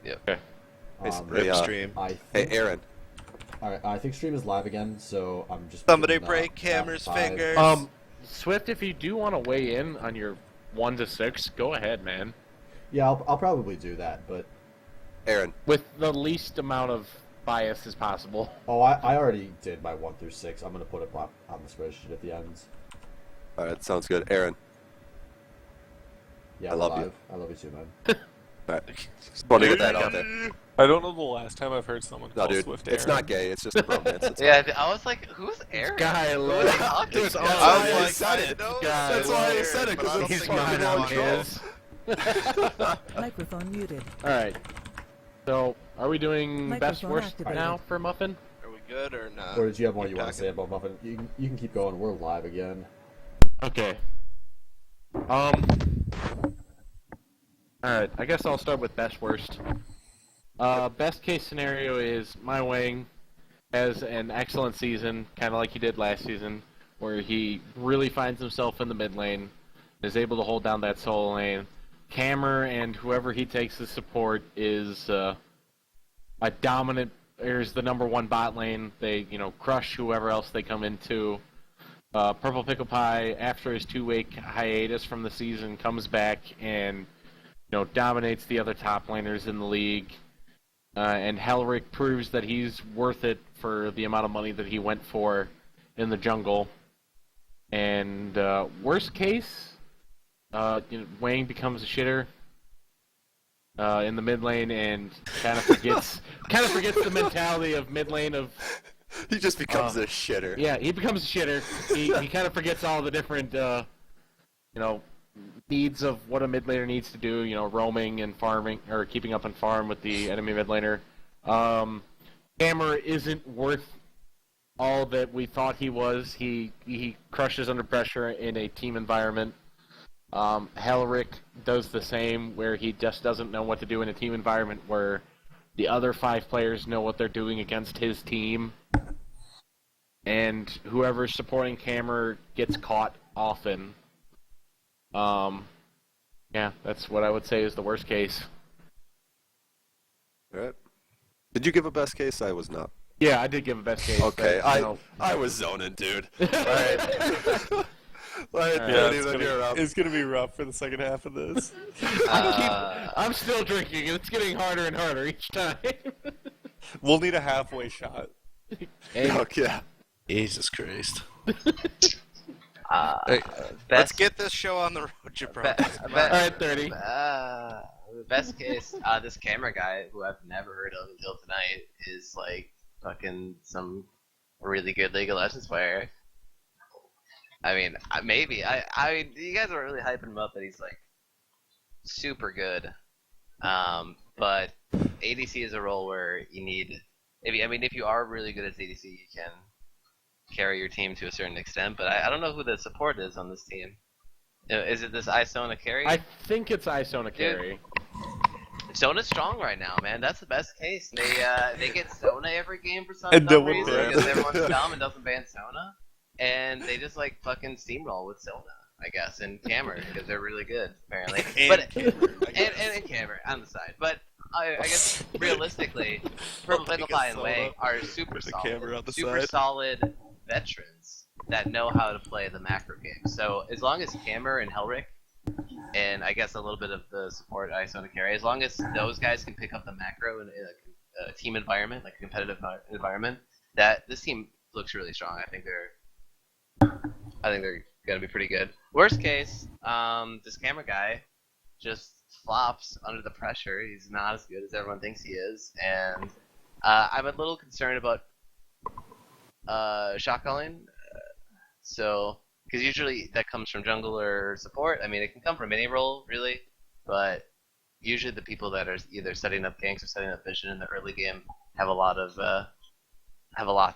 Yep. Okay. Rip stream. Hey, Aaron. Alright, I think stream is live again, so I'm just... Somebody putting, break Hammer's fingers. Swift, if you do want to weigh in on your 1 to 6, go ahead, man. Yeah, I'll probably do that, but... Aaron. With the least amount of bias as possible. Oh, I already did my 1 through 6. I'm going to put it on the spreadsheet at the end. Alright, sounds good. Aaron. Yeah, I love live. you. I love you too, man. Alright. Just want to get that out there. I don't know the last time I've heard someone No, call dude, Swift it's Aaron. not gay. It's just a romance. It's Yeah, I was like, who's Aaron? Guy, Who are they talking Dude, to? that's I why I was said like, it. I know That's why I said it, but I because don't it's He's think fucking not on on control. his. Microphone muted. Alright. So, are we doing best Microphone worst activated. now for Muffin? Are we good or not? Or did you have more Keep you want to say talking. about Muffin? You can keep going. We're live again. Okay. Alright, I guess I'll start with best worst. Best case scenario is my wing has an excellent season, kind of like he did last season, where he really finds himself in the mid lane, is able to hold down that solo lane. Cammer and whoever he takes as support is a dominant. There's the number 1 bot lane. They, crush whoever else they come into. Purple Pickle Pie, after his 2-week hiatus from the season, comes back and dominates the other top laners in the league. And Helric proves that he's worth it for the amount of money that he went for in the jungle. And worst case, Wang becomes a shitter in the mid lane and kind of forgets the mentality of mid lane of. He just becomes a shitter. Yeah, he becomes a shitter. He kind of forgets all the different needs of what a mid laner needs to do. Roaming and farming or keeping up on farm with the enemy mid laner. Hammer isn't worth all that we thought he was. He crushes under pressure in a team environment. Helric does the same, where he just doesn't know what to do in a team environment where the other 5 players know what they're doing against his team. And whoever's supporting Cammer gets caught often. Yeah, that's what I would say is the worst case. Alright. Did you give a best case? I was not. Yeah, I did give a best case. Okay, but, I was zoning, dude. Alright. Alright, Yeah, dude, it's gonna be rough for the second half of this. I'm still drinking, and it's getting harder and harder each time. We'll need a halfway shot. yeah. Jesus Christ. Best Let's get this show on the road, Jabron. Alright, 30. Best case, this camera guy, who I've never heard of until tonight, is like fucking some really good League of Legends player. I mean, maybe. I mean, you guys are really hyping him up that he's like super good. But ADC is a role where you need. If you are really good at ADC, you can carry your team to a certain extent. But I don't know who the support is on this team. Is it this Isona carry? I think it's Isona carry. Zona's strong right now, man. That's the best case. They get Zona every game for some And dumb no one reason bans. because everyone's dumb and doesn't ban Zona. And they just like fucking steamroll with Zona, I guess, and Cammer because they're really good apparently. And And Cammer on the side. But I guess realistically, Purple Pickle Pie and Wei are super With the camera on the super side. solid veterans that know how to play the macro game. So as long as Cammer and Helric, and I guess a little bit of the support Isona carry, as long as those guys can pick up the macro in a team environment, like a competitive environment, that this team looks really strong. I think they're gonna be pretty good. Worst case, this camera guy just flops under the pressure. He's not as good as everyone thinks he is, and I'm a little concerned about shot calling. So, because usually that comes from jungle or support. I mean, it can come from any role, really, but usually the people that are either setting up ganks or setting up vision in the early game have a lot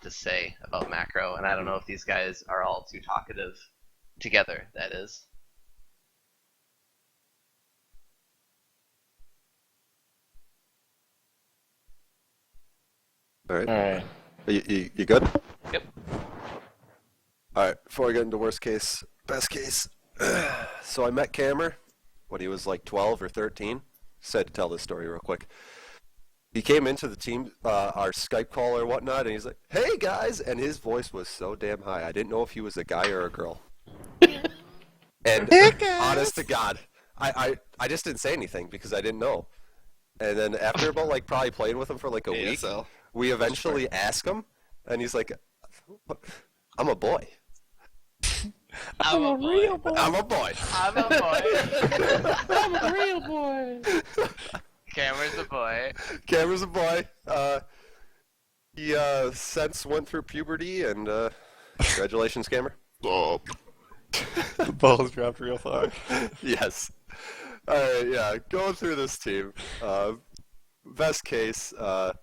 to say about macro, and I don't know if these guys are all too talkative together. That is. Alright. Alright. You good? Yep. Alright, before I get into worst case, best case. So I met Cammer when he was like 12 or 13. Decided to tell this story real quick. He came into the team, our Skype call or whatnot, and he's like, "Hey guys," and his voice was so damn high. I didn't know if he was a guy or a girl. And honest to God, I just didn't say anything because I didn't know. And then after about like probably playing with him for like a week, ASL. we eventually asked him, and he's like, "I'm a boy. I'm a real boy. I'm a boy." I'm a boy. I'm a real boy. Cameron's a boy. Cameron's a boy. He since went through puberty, and congratulations, Cameron. The ball's dropped real far. Yes. All right, yeah. Going through this team, best case. So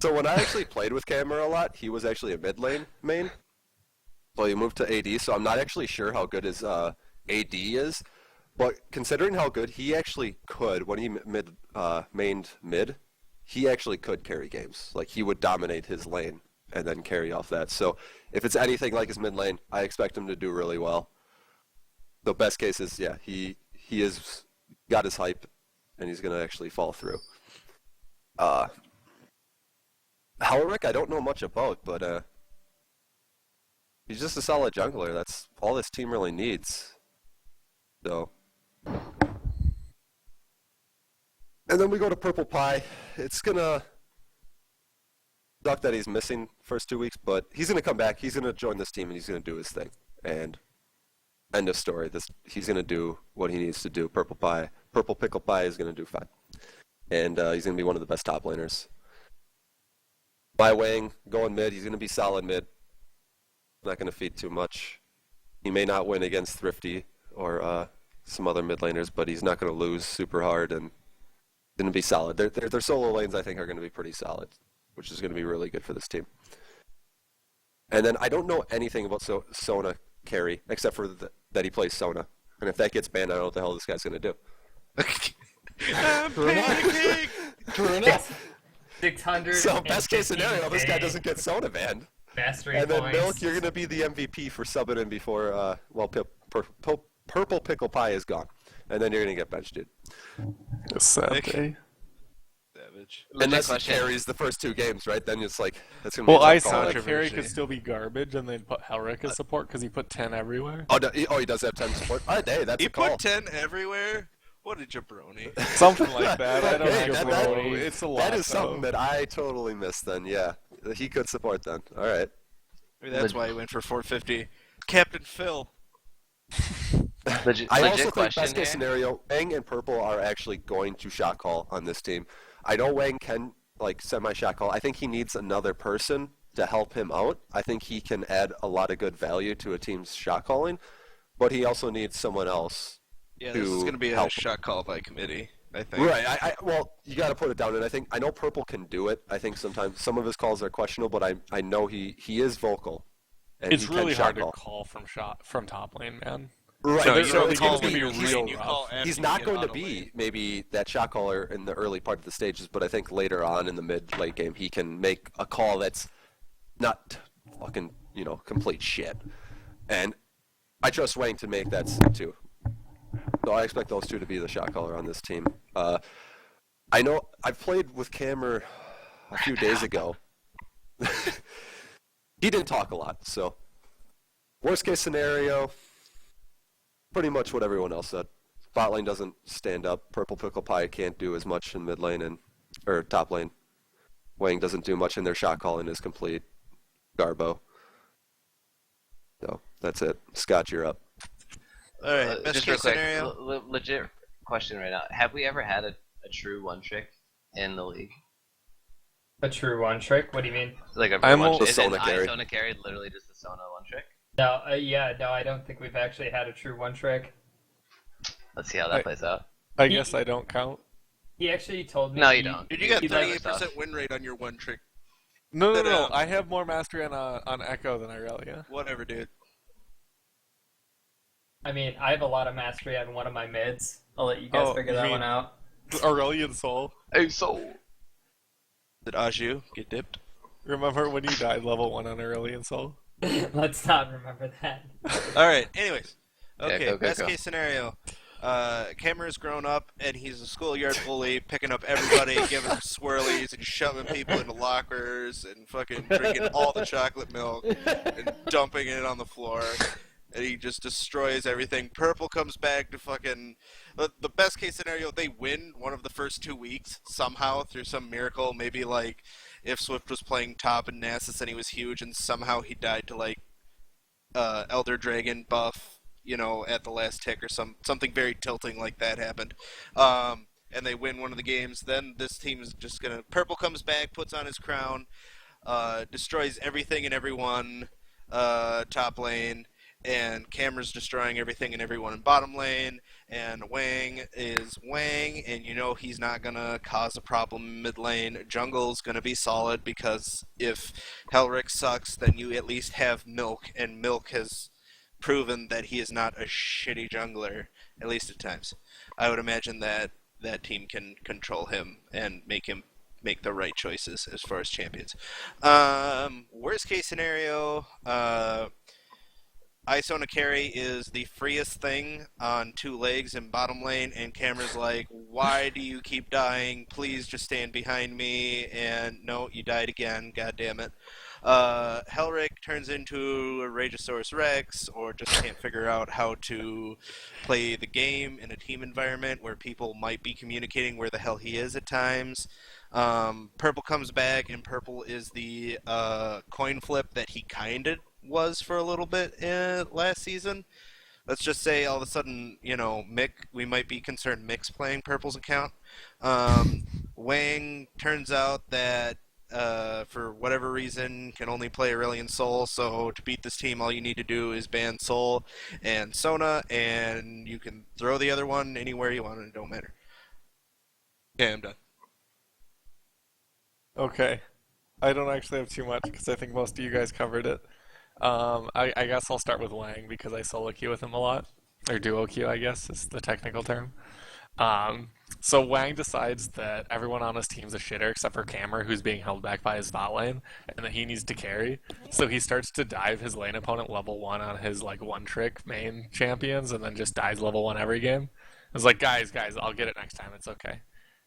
when I actually played with Cameron a lot, he was actually a mid lane main. So he moved to AD. So I'm not actually sure how good his AD is, but considering how good he actually could when he mained mid, he actually could carry games. Like he would dominate his lane and then carry off that. So if it's anything like his mid lane, I expect him to do really well. The best case is, yeah, he is got his hype, and he's gonna actually fall through. Halrick, I don't know much about, but he's just a solid jungler. That's all this team really needs. So, and then we go to Purple Pie. It's gonna suck that he's missing first 2 weeks, but he's gonna come back. He's gonna join this team, and he's gonna do his thing. And end of story. He's gonna do what he needs to do. Purple Pickle Pie is gonna do fine, and he's gonna be one of the best top laners. My Wang going mid. He's gonna be solid mid. Not gonna feed too much. He may not win against Thrifty or some other mid laners, but he's not gonna lose super hard and gonna be solid. Their solo lanes I think are gonna be pretty solid, which is gonna be really good for this team. And then I don't know anything about Sona carry except for that he plays Sona, and if that gets banned, I don't know what the hell this guy's gonna do. True enough. 600. So best case scenario, this guy doesn't get Sona banned. Mastery And then points. Milk, you're gonna be the MVP for subbing in before Purple Pickle Pie is gone, and then you're gonna get benched, dude. A sad Nick. day. Savage. Unless he question. carries the first 2 games, right? Then it's like that's gonna be. Well, a I tough saw call. that Carry could still be garbage, and then put Halrick as support because he put 10 everywhere. Oh, he does have 10 support. All right, hey, that's You a call. put 10 everywhere? What a jabroni. Something like that. I don't Hey, know. It's a lot. that is though. something that I totally missed. Then, yeah, he could support. Then, all right. Maybe that's why he went for 450. Captain Phil. Legit I also think question best case here. scenario, Wang and Purple are actually going to shot call on this team. I know Wang can like semi shot call. I think he needs another person to help him out. I think he can add a lot of good value to a team's shot calling, but he also needs someone else. Yeah, this is to going to be a help. shot call by committee, I think. Right. Well, you got to put it down, and I know Purple can do it. I think sometimes some of his calls are questionable, but I know he is vocal. And It's he can really shot hard to call. call from top lane, man. Right. So There's you early call game's gonna be when real you rough. call after He's you not get going to auto be lane. maybe that shot caller in the early part of the stages, but I think later on in the mid-late game he can make a call that's not fucking, complete shit. And I trust Wang to make that too. So I expect those two to be the shot caller on this team. I know I've played with Cameron a few days ago. He didn't talk a lot, so worst case scenario, pretty much what everyone else said. Bot lane doesn't stand up. Purple Pickle Pie can't do as much in mid lane or top lane. Wang doesn't do much, and their shot calling is complete garbo. So that's it. Scott, you're up. All right, best just real case quick, scenario. legit question right now. Have we ever had a true one trick in the league? A true one trick? What do you mean? Like a I'm one all- trick? The Is it Sona carry. Sona carry literally just the Sona one trick? No, no, I don't think we've actually had a true one trick. Let's see how that Right. plays out. I guess I don't count. He actually told me. No, you don't. Dude, you got He's like- 38% win rate on your one trick. No. But, I have more mastery on Echo than Irelia. Whatever, dude. I mean, I have a lot of mastery on one of my mids. I'll let you guys Oh, figure you that mean- one out. Aurelian Soul. Hey, so Did Aju get dipped? Remember when you died level 1 on Aurelian Soul? Let's not remember that. All right, anyways. Yeah, Okay, go, best go. case scenario. Cameron's grown up, and he's a schoolyard bully, picking up everybody, giving them swirlies, and shoving people into lockers, and fucking drinking all the chocolate milk, and dumping it on the floor. And he just destroys everything. Purple comes back to fucking... The best case scenario, they win one of the first 2 weeks, somehow, through some miracle. Maybe, like, if Swift was playing top in Nasus and he was huge, and somehow he died to, like, Elder Dragon buff, at the last tick or something very tilting like that happened. And they win one of the games, then this team is just gonna... Purple comes back, puts on his crown, destroys everything and everyone top lane, and Cameron's destroying everything and everyone in bottom lane, and Wang is Wang, and he's not gonna cause a problem in mid lane. Jungle's gonna be solid, because if Helric sucks, then you at least have Milk, and Milk has proven that he is not a shitty jungler, at least at times. I would imagine that that team can control him and make him make the right choices as far as champions. Worst case scenario, Isona carry is the freest thing on 2 legs in bottom lane, and Cameron's like, why do you keep dying? Please just stand behind me. And no, you died again, god damn it. Helric turns into a Rageosaurus Rex, or just can't figure out how to play the game in a team environment where people might be communicating where the hell he is at times. Purple comes back, and Purple is the coin flip that he kind of was for a little bit last season. Let's just say all of a sudden, Mick, we might be concerned Mick's playing Purple's account. Wang turns out that for whatever reason can only play Aurelion Sol, so to beat this team all you need to do is ban Sol and Sona, and you can throw the other one anywhere you want and it don't matter. Okay, I'm done. Okay. I don't actually have too much because I think most of you guys covered it. I guess I'll start with Wang because I solo queue with him a lot. Or duo queue, I guess, is the technical term. So Wang decides that everyone on his team's a shitter except for Camer, who's being held back by his bot lane, and that he needs to carry. So he starts to dive his lane opponent level 1 on his one-trick main champions, and then just dies level 1 every game. It's like, guys, I'll get it next time, it's okay.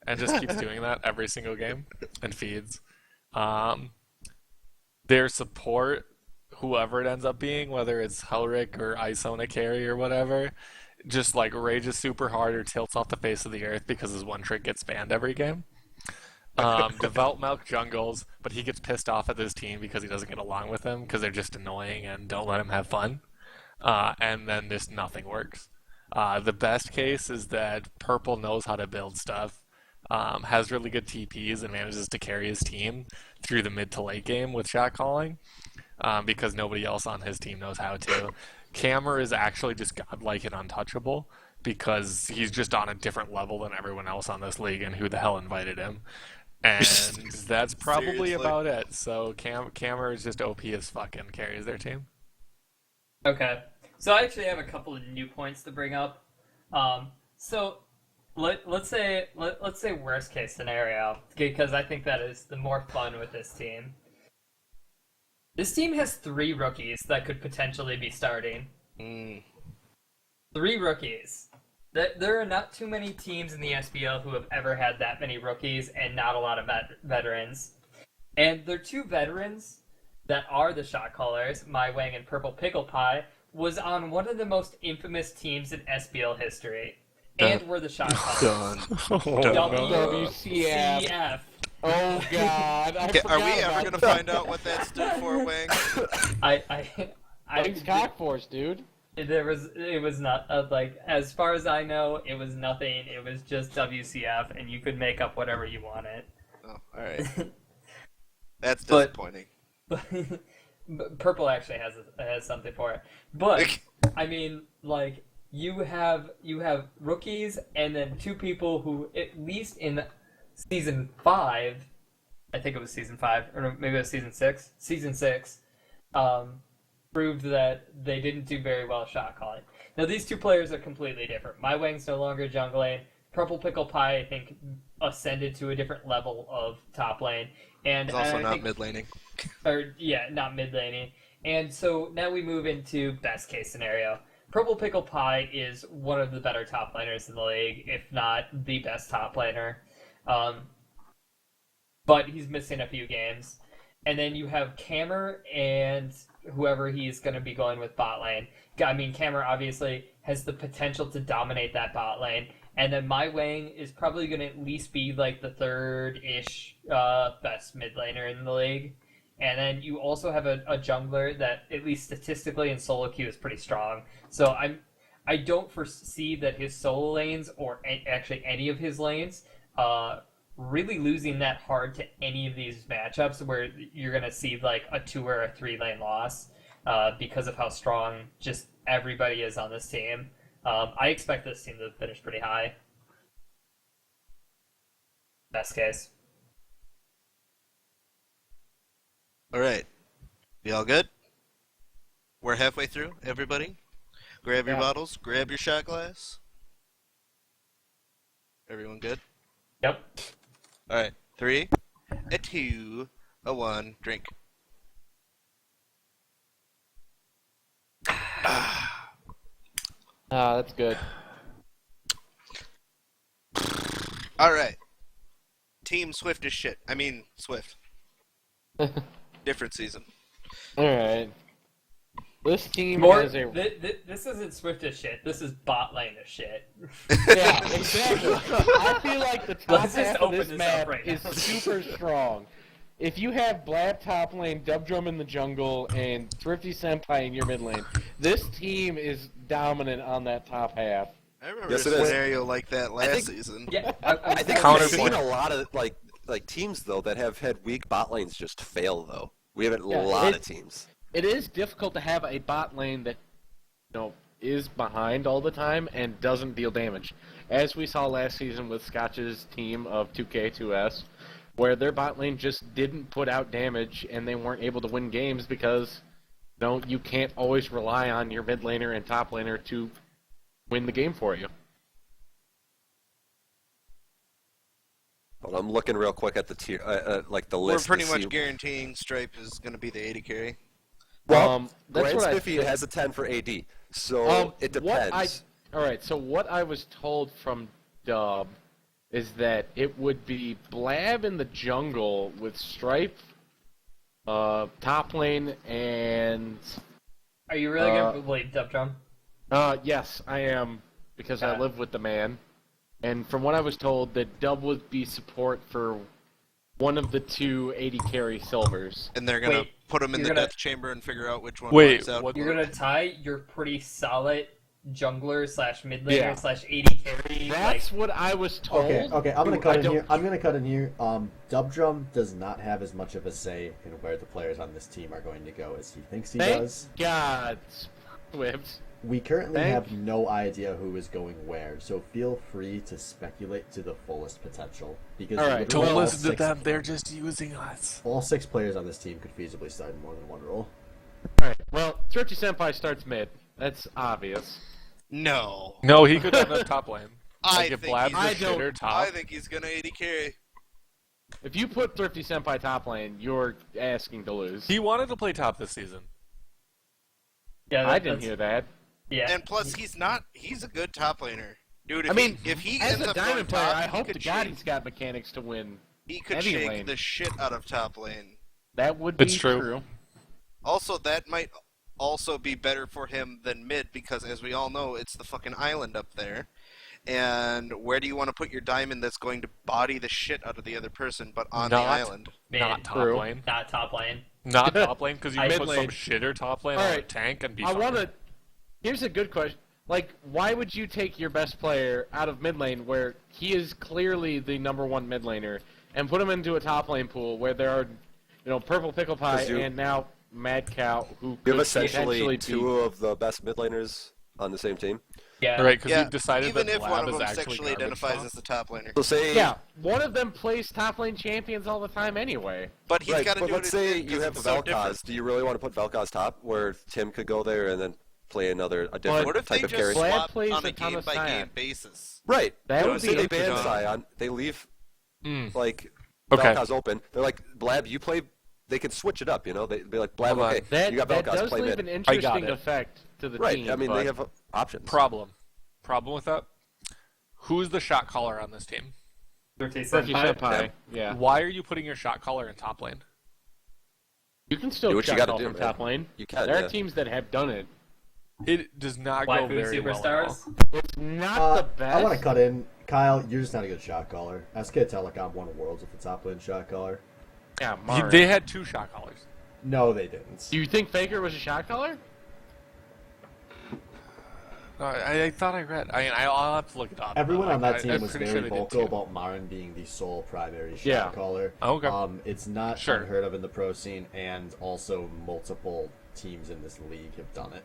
And just keeps doing that every single game, and feeds. Their support, whoever it ends up being, whether it's Helric or Isona carry or whatever, just rages super hard or tilts off the face of the earth because his one trick gets banned every game. Devout Milk jungles, but he gets pissed off at his team because he doesn't get along with them because they're just annoying and don't let him have fun. And then just nothing works. The best case is that Purple knows how to build stuff, has really good TPs, and manages to carry his team through the mid to late game with shot calling, because nobody else on his team knows how to. Camer is actually just godlike and untouchable because he's just on a different level than everyone else on this league, and who the hell invited him? And that's probably Seriously? about it. So Camer is just OP as fuck and carries their team. Okay. So I actually have a couple of new points to bring up. So let's say worst case scenario, because I think that is the more fun with this team. This team has 3 rookies that could potentially be starting. 3 rookies. There are not too many teams in the SBL who have ever had that many rookies and not a lot of veterans. And their 2 veterans that are the shot callers, My Wang and Purple Pickle Pie, was on one of the most infamous teams in SBL history. And were the shot callers. WCF. Oh God! Are we ever going to find out what that stood for, Wang? Wings Cock Force, dude. It was not as far as I know, it was nothing. It was just WCF, and you could make up whatever you wanted. Oh, all right. That's disappointing. But Purple actually has something for it. But I mean, you have rookies, and then 2 people who, at least in Season 5, I think it was Season 5, or maybe it was Season 6. Season 6 proved that they didn't do very well shot calling. Now, these 2 players are completely different. My Wang's no longer jungling. Purple Pickle Pie, I think, ascended to a different level of top lane. And He's also not mid laning. Not mid laning. And so now we move into best case scenario. Purple Pickle Pie is one of the better top laners in the league, if not the best top laner. But he's missing a few games. And then you have Cammer and whoever he's going to be going with bot lane. I mean, Cammer obviously has the potential to dominate that bot lane. And then My Wang is probably going to at least be like the third-ish best mid laner in the league. And then you also have a jungler that, at least statistically in solo queue, is pretty strong. So I don't foresee that his solo lanes, or actually any of his lanes, really losing that hard to any of these matchups where you're going to see like a 2 or a 3 lane loss because of how strong just everybody is on this team. I expect this team to finish pretty high. Best case. All right. We all good? We're halfway through, everybody. Grab your bottles, grab your shot glass. Everyone good? Yep. All right. 3, a 2, a 1, drink. That's good. All right. Team Swift is shit. I mean, Swift. Different season. All right. This team More, has a... this isn't Swift as shit. This is bot lane as shit. Yeah, exactly. I feel like the top Let's just half of open this this map up right is now. super strong. If you have Blab top lane, Dub Drum in the jungle, and Thrifty Senpai in your mid lane, this team is dominant on that top half. I remember Yes, a it is. scenario like that last think- season. Yeah, I think Counterpoint. we've seen a lot of like teams though that have had weak bot lanes just fail though. We have a Yeah, lot of teams. It is difficult to have a bot lane that, is behind all the time and doesn't deal damage. As we saw last season with Scotch's team of 2K2S, where their bot lane just didn't put out damage and they weren't able to win games because you can't always rely on your mid laner and top laner to win the game for you. Well, I'm looking real quick at the tier, like the We're list. pretty to much see- guaranteeing Stripe is going to be the 80 carry. Well, That's Grand what I Spiffy think. has a 10 for AD, so it depends. Alright, so what I was told from Dub is that it would be Blab in the jungle with Stripe, top lane, and... Are you really going to believe Dub Drum? Yes, I am, because I Okay. live with the man. And from what I was told, that Dub would be support for one of the 2 80 carry silvers. And they're going to Wait, put them in you're the gonna- death chamber and figure out which one Wait, works out. what- You're going to tie your pretty solid jungler slash mid laner Yeah. slash 80 carry. That's what I was told. Okay, I'm gonna I cut in don't- here. I'm gonna cut in here. Dub Drum does not have as much of a say in where the players on this team are going to go as he thinks he Thank does. God, Swift. We currently Thank- have no idea who is going where, so feel free to speculate to the fullest potential. Because All right, literally Don't all listen to six- them. They're just using us. All 6 players on this team could feasibly start in more than one role. Alright, well, Thrifty Senpai starts mid. That's obvious. No. No, he could end up top lane. I Like if think Blab's he's- a I don't- shitter top. I think he's going to 80 carry. If you put Thrifty Senpai top lane, you're asking to lose. He wanted to play top this season. Yeah, I didn't hear that. Yeah. And plus, he's a good top laner. Dude, if I mean, if he as ends a up going diamond player, top, I he hope to could God shake, he's got mechanics to win. he could heavy shake lane. the shit out of top lane. That would be It's true. Also, that might also be better for him than mid because, as we all know, it's the fucking island up there. And where do you want to put your diamond that's going to body the shit out of the other person, but on the Not- island? Mid, Not top True. lane. not top lane. Not top lane because you I- put some Mid lane. shitter top lane All on a right. tank and be I fine. want to. Here's a good question. Like, why would you take your best player out of mid lane, where he is clearly the number 1 mid laner, and put him into a top lane pool where there are, Purple Pickle Pie 'Cause you- and now Mad Cow, who You could have essentially potentially 2 of the best mid laners on the same team. Yeah. Right, because Yeah, you've decided even that if Blab one of is them actually sexually garbage identifies top. as the top laner. So say, be. Yeah, one of them plays top lane champions all the time anyway. But he's right, got to but do let's it say in you have it's so Vel'Koz. different. Do you really want to put Vel'Koz top, where Tim could go there and then play a different What if type they of just carry? Blab swap plays on a a ton of game-by-game Scion. basis? Right. That Don't would say be Say they ban interesting. Scion, they leave Mm. like Okay. Vel'Koz open. They're like, Blab, you play. They could switch it up, They'd be like, Blab, Hold on. okay, That, you got that Vel'Koz, does play leave mid. an interesting it. effect to the Right. team. I mean, but they have options. Problem with that. Who's the shot caller on this team? Thrifty Senpai. Senpai. Yeah. Why are you putting your shot caller in top lane? You can still Do what you shot gotta call do, from man. top lane. You can, There yeah. are teams that have done it. It does not go Waifu very well at all. superstars. It's not the best. I want to cut in. Kyle, you're just not a good shot caller. SK Telecom won Worlds with the top lane shot caller. Yeah, Mario. They had 2 shot callers. No, they didn't. Do you think Faker was a shot caller? No, I thought I read. I'll have to look it up. Everyone on that team I'm was pretty very sure they did vocal too. about Marin being the sole primary shot Yeah. caller. Okay. It's not Sure. unheard of in the pro scene, and also multiple teams in this league have done it.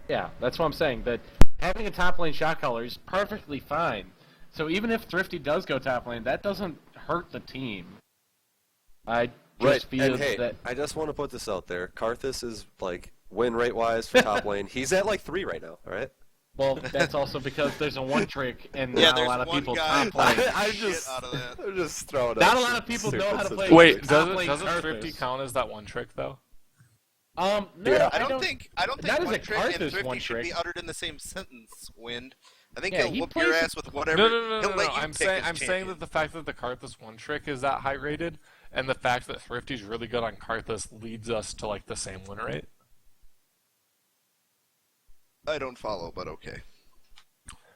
Yeah, that's what I'm saying. That having a top lane shot caller is perfectly fine. So even if Thrifty does go top lane, that doesn't hurt the team. I just feel and hey, that. I just want to put this out there. Karthus is like win rate wise for top lane. He's at like 3 right now. All right. Well, that's also because there's a one trick and Yeah, not a there's lot of one people guy top lane. I shit just, out of that. I'm just throwing. Not out a lot some of people know stupid how to play. statistics. Wait, top lane doesn't Karthus. Thrifty count as that one trick though? No, Yeah, I don't think not as one a trick and Karthus thrifty one should be trick. uttered in the same sentence. Wind. I think Yeah, he'll he whoop your plays- ass with whatever. No. He'll let you I'm pick saying his I'm saying champion. that the fact that the Karthus one trick is that high rated, and the fact that Thrifty's really good on Karthus leads us to like the same win rate. I don't follow, but okay.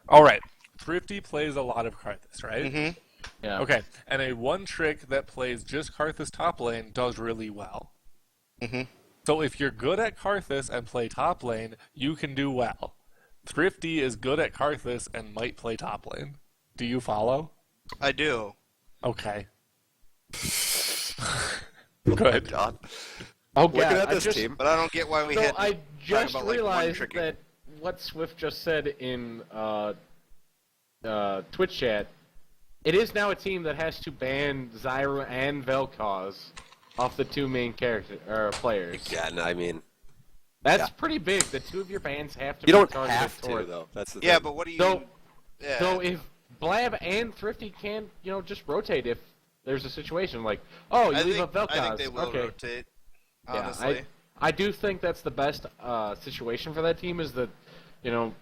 All right, Thrifty plays a lot of Karthus, right? Mm-hmm. Yeah. Okay, and a one trick that plays just Karthus top lane does really well. Mm-hmm. So if you're good at Karthus and play top lane, you can do well. Thrifty is good at Karthus and might play top lane. Do you follow? I do. Okay. Oh Good. God. Oh, Looking God, at I this just, team, But I don't get why we So had. I just about, like, one realized tricking. that what Swift just said in Twitch chat, it is now a team that has to ban Zyra and Vel'Koz off the 2 main players. yeah, no, I mean, That's yeah. pretty big. The 2 of your bans have to you be don't targeted have to toward. though. That's the Yeah, thing. but what do you? So, yeah. so if Blab and Thrifty can, just rotate if there's a situation like, oh, you I leave think, a Vel'Koz. I think they will okay. rotate. Yeah, Honestly. I do think that's the best situation for that team is that,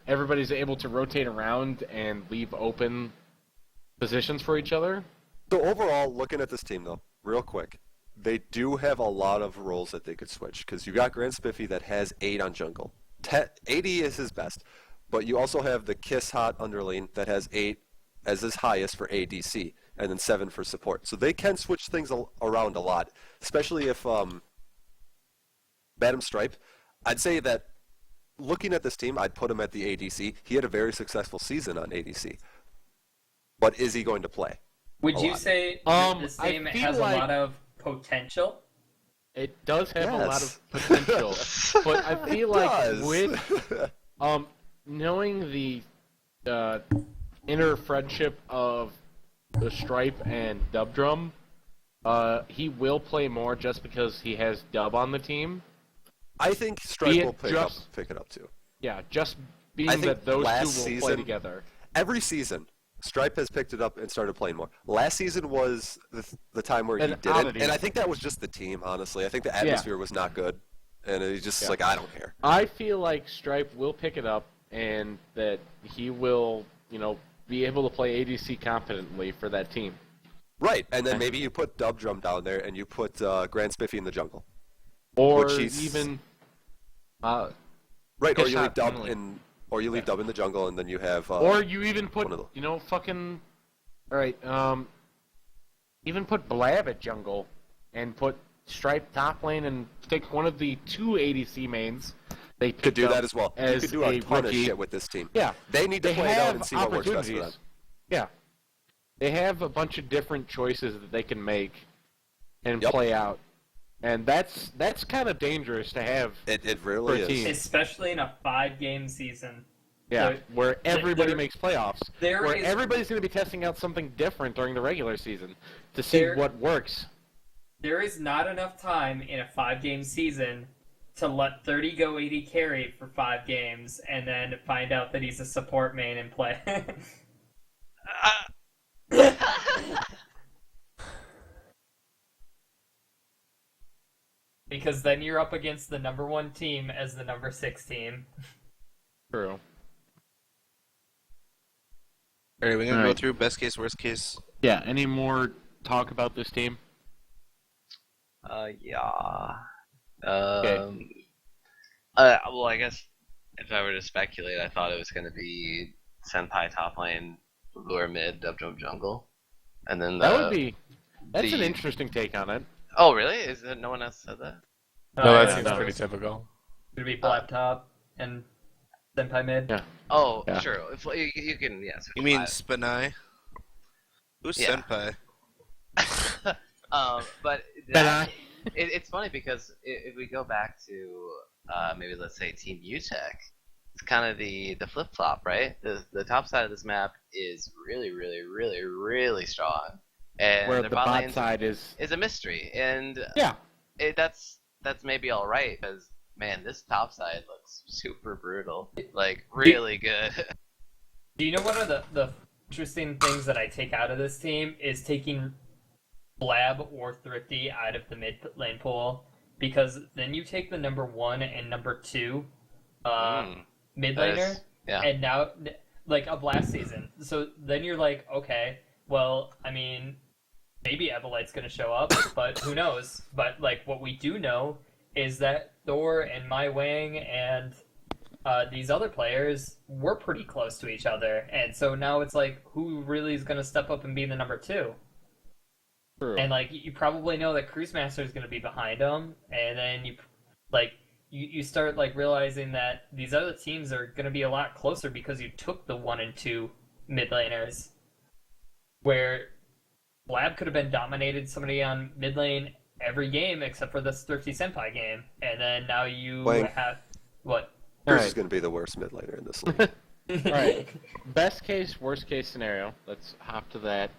everybody's able to rotate around and leave open positions for each other. So overall, looking at this team though, real quick, they do have a lot of roles that they could switch because you got Grand Spiffy that has 8 on jungle. 80 is his best, but you also have the Kiss Hot underlane that has 8 as his highest for ADC, and then 7 for support. So they can switch things around a lot, especially if Madam Stripe. I'd say that looking at this team, I'd put him at the ADC. He had a very successful season on ADC. But is he going to play? Would A you lot. say that this I team feel has like- a lot of potential? It does have a lot Yes. of potential, but I feel like does. with knowing the inner friendship of the Stripe and Dub Drum, he will play more just because he has Dub on the team. I think Be Stripe it will pick it up too. Yeah, just being I think that those last two will play season- together. Every season, Stripe has picked it up and started playing more. Last season was the time where he An didn't, oddity. and I think that was just the team. Honestly, I think the atmosphere was not good, and he's just Yeah. like, I don't care. I feel like Stripe will pick it up and that he will, be able to play ADC competently for that team. Right, and then maybe you put Dub Drum down there, and you put Grand Spiffy in the jungle. Or Which he's- even Right, or Kiss you leave Hot Dub only. in, or you leave Dub in the jungle, and then you have. or you even put, one of fucking... Alright, even put Blab at jungle and put Stripe top lane and take one of the 2 ADC mains. They could picked do up that as well. You as could do a ton of rookie. shit with this team. Yeah. They need to They play it out have and see what works best for them. opportunities. Yeah. They have a bunch of different choices that they can make and Yep. play out. And that's kind of dangerous to have. It For really a is. team. Especially in a 5-game season. Yeah, There- where everybody there- makes playoffs. there Where is- everybody's going to be testing out something different during the regular season to see There- what works. There is not enough time in a 5-game season to let 30 go 80 carry for 5 games and then find out that he's a support main and play. Because then you're up against the number 1 team as the number 6 team. True. All right, we're gonna All go right. through best case, worst case. Yeah. Any more talk about this team? Yeah. Okay. Well, I guess if I were to speculate, I thought it was going to be Senpai top lane, Lure mid, Dub Jump jungle, and then That would be. That's an the. interesting take on it. Oh, really? Is that no one else said that? No, that yeah, seems no. pretty typical. Would it be Blab top and Senpai mid? Yeah. Oh, Yeah. sure. If you can, yeah. switch You mean five. Spanai? Who's Yeah. Senpai? But that, it's funny because if we go back to maybe let's say Team UTech, it's kind of the flip flop, right? The top side of this map is really, really, really, really strong, and Where their the bot bot lane's side is. a mystery, and Yeah. that's maybe all right because man, this top side looks super brutal, like really good. Do you know one of the interesting things that I take out of this team is taking Blab or Thrifty out of the mid lane pool, because then you take the number 1 and number 2 mid That laner, is- yeah. and now like of last season. So then you're like, okay, well, I mean, maybe Evelite's gonna show up, but who knows? But like what we do know is that Thor and My Wang and these other players were pretty close to each other, and so now it's like, who really is going to step up and be the number 2? True. And like, you probably know that Cruise Master is going to be behind him, and then you start like realizing that these other teams are going to be a lot closer because you took the 1 and 2 mid laners, where Blab could have been dominated somebody on mid lane every game except for this Thrifty Senpai game, and then now you Wang. have what? Cruz Alright. is going to be the worst mid laner in this league. All right. Best case, worst case scenario. Let's hop to that.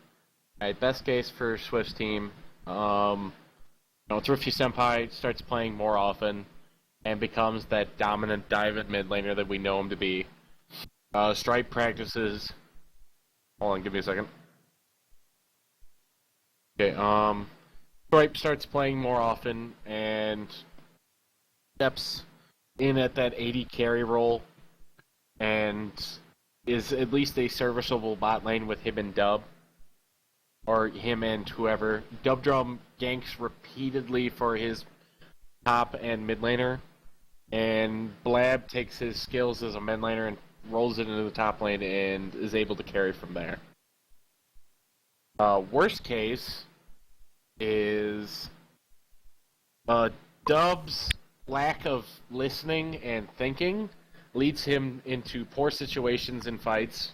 All right. Best case for Swift's team. Thrifty Senpai starts playing more often and becomes that dominant dive mid laner that we know him to be. Stripe practices. Hold on, give me a second. Okay. Stripe starts playing more often and steps in at that 80 carry role and is at least a serviceable bot lane with him and Dub, or him and whoever. Dub Drum ganks repeatedly for his top and mid laner, and Blab takes his skills as a mid laner and rolls it into the top lane and is able to carry from there. Worst case is Dub's lack of listening and thinking leads him into poor situations in fights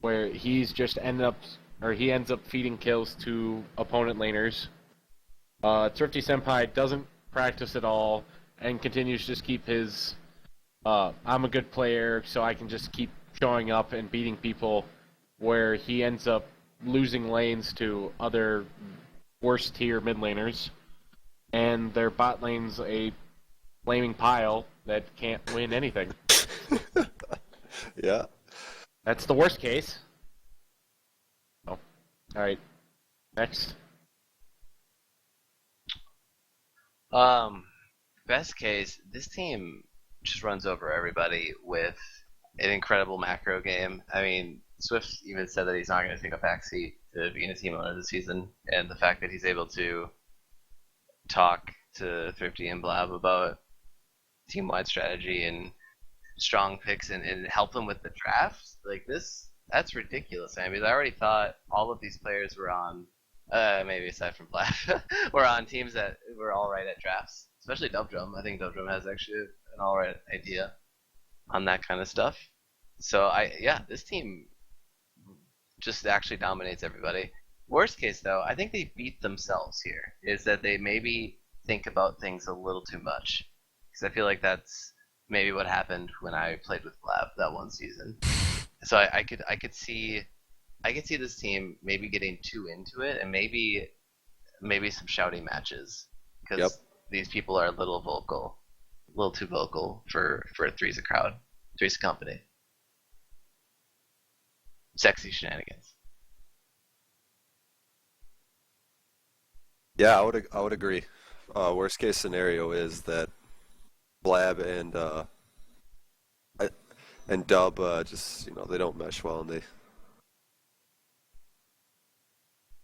where he ends up feeding kills to opponent laners. Thrifty Senpai doesn't practice at all and continues to just keep his I'm a good player so I can just keep showing up and beating people, where he ends up losing lanes to other worse tier mid laners, and their bot lane's a flaming pile that can't win anything. Yeah. That's the worst case. Oh. Alright. Next. Best case, this team just runs over everybody with an incredible macro game. I mean, Swift even said that he's not going to take a backseat to being a team owner this season, and the fact that he's able to talk to Thrifty and Blab about team-wide strategy and strong picks and help them with the draft, like this, that's ridiculous. I mean, I already thought all of these players were on, maybe aside from Blab, were on teams that were all right at drafts, especially Dub Drum. I think Dub Drum has actually an all right idea on that kind of stuff. So this team just actually dominates everybody. Worst case though, I think they beat themselves here. Is that they maybe think about things a little too much, because I feel like that's maybe what happened when I played with Blab that one season. So I could see this team maybe getting too into it, and maybe some shouty matches, because Yep. these people are a little too vocal for a Three's company. Sexy shenanigans. Yeah, I would agree. Worst case scenario is that Blab and Dub just they don't mesh well, and